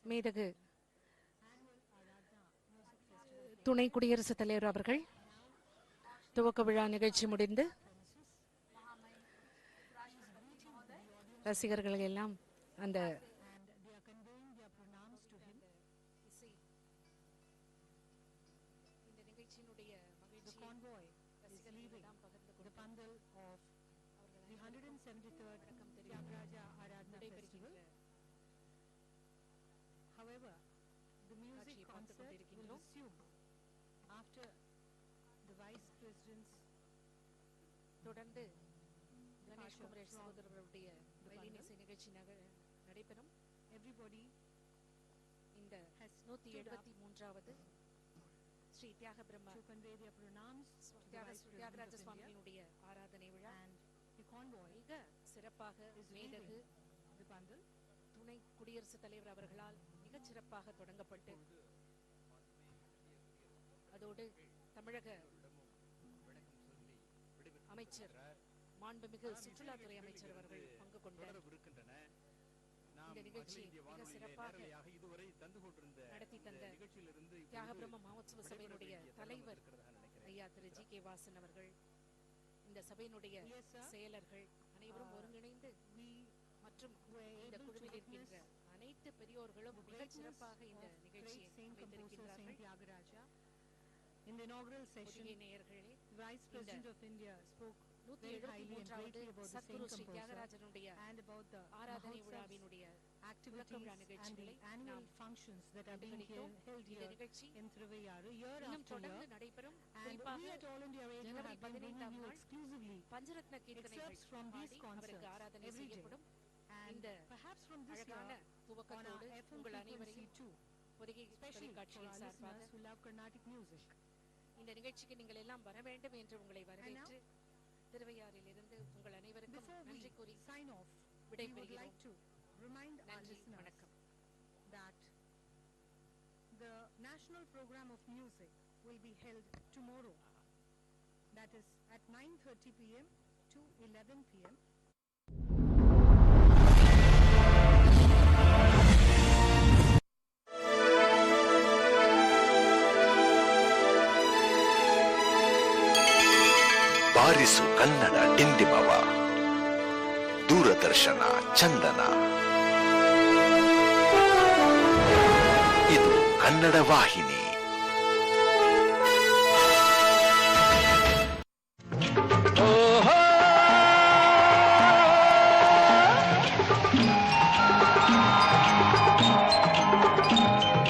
மேதகு துணை குடியரசுத் தலைவர் அவர்கள் துவக்க விழா நிகழ்ச்சி முடிந்து ரசிகர்கள் எல்லாம் அந்த the 173rd Thyagaraja Aradhana festival. However, the music concert will resume after the Vice President's தொடர்ந்து கணேஷ் குமரேஷ் சகோதரர்களுடைய வயலின் இசை நிகழ்ச்சி நடைபெறும். everybody இந்த 173வது ஸ்ரீ தியாக Brahma to convey their pranams to the Vice Thyagaraja President of India, சுவாமியினுடைய ஆராதனை விழா and the convoy மிக சிறப்பாக மேதகு the bundle துணை குடியரசுத் தலைவர் அவர்களால் மிகச் சிறப்பாக தொடங்கப்பட்டு அதோடு தமிழக அமைச்சர் மாண்புமிகு சுற்றுலாத்துறை அமைச்சர் அவர்கள் பங்கு கொண்ட இந்த நிகழ்ச்சி மிக சிறப்பாக நடத்தி தந்த தியாக பிரம்ம மகோத்சவ சபையினுடைய தலைவர் ஐயா திரு ஜி.கே. வாசன் அவர்கள், இந்த சபையினுடைய செயலர்கள் அனைவரும் ஒருங்கிணைந்து மற்றும் இந்த குழுவில் இருக்கின்ற அனைத்து பெரியோர்களும் மிகச் சிறப்பாக இந்த நிகழ்ச்சியை Tyagaraja. In the inaugural session, the Vice President of India spoke very highly and greatly about the same composer and about the activities and the annual functions that are being held here in Thiruvaiyaru year after year. And we at All India Radio have been bringing you exclusively excerpts from these concerts every day. And perhaps from this year, on our FM frequency too, especially for our listeners who love Carnatic music. இந்த நிகழ்ச்சிக்கு நீங்கள் எல்லாம் வர வேண்டும் என்று உங்களை வரவேற்று திருவையாறில் இருந்து உங்கள் அனைவருக்கும் நன்றி கூறி sign off, we would like to remind our listeners that the national program of music will be held tomorrow, that that is at 9:30 p.m. to 11 p.m. ಬಾರಿಸು ಕನ್ನಡ ಡಿಂಡಿಮವ, ದೂರದರ್ಶನ ಚಂದನ. ಇದು ಕನ್ನಡ ವಾಹಿನಿ.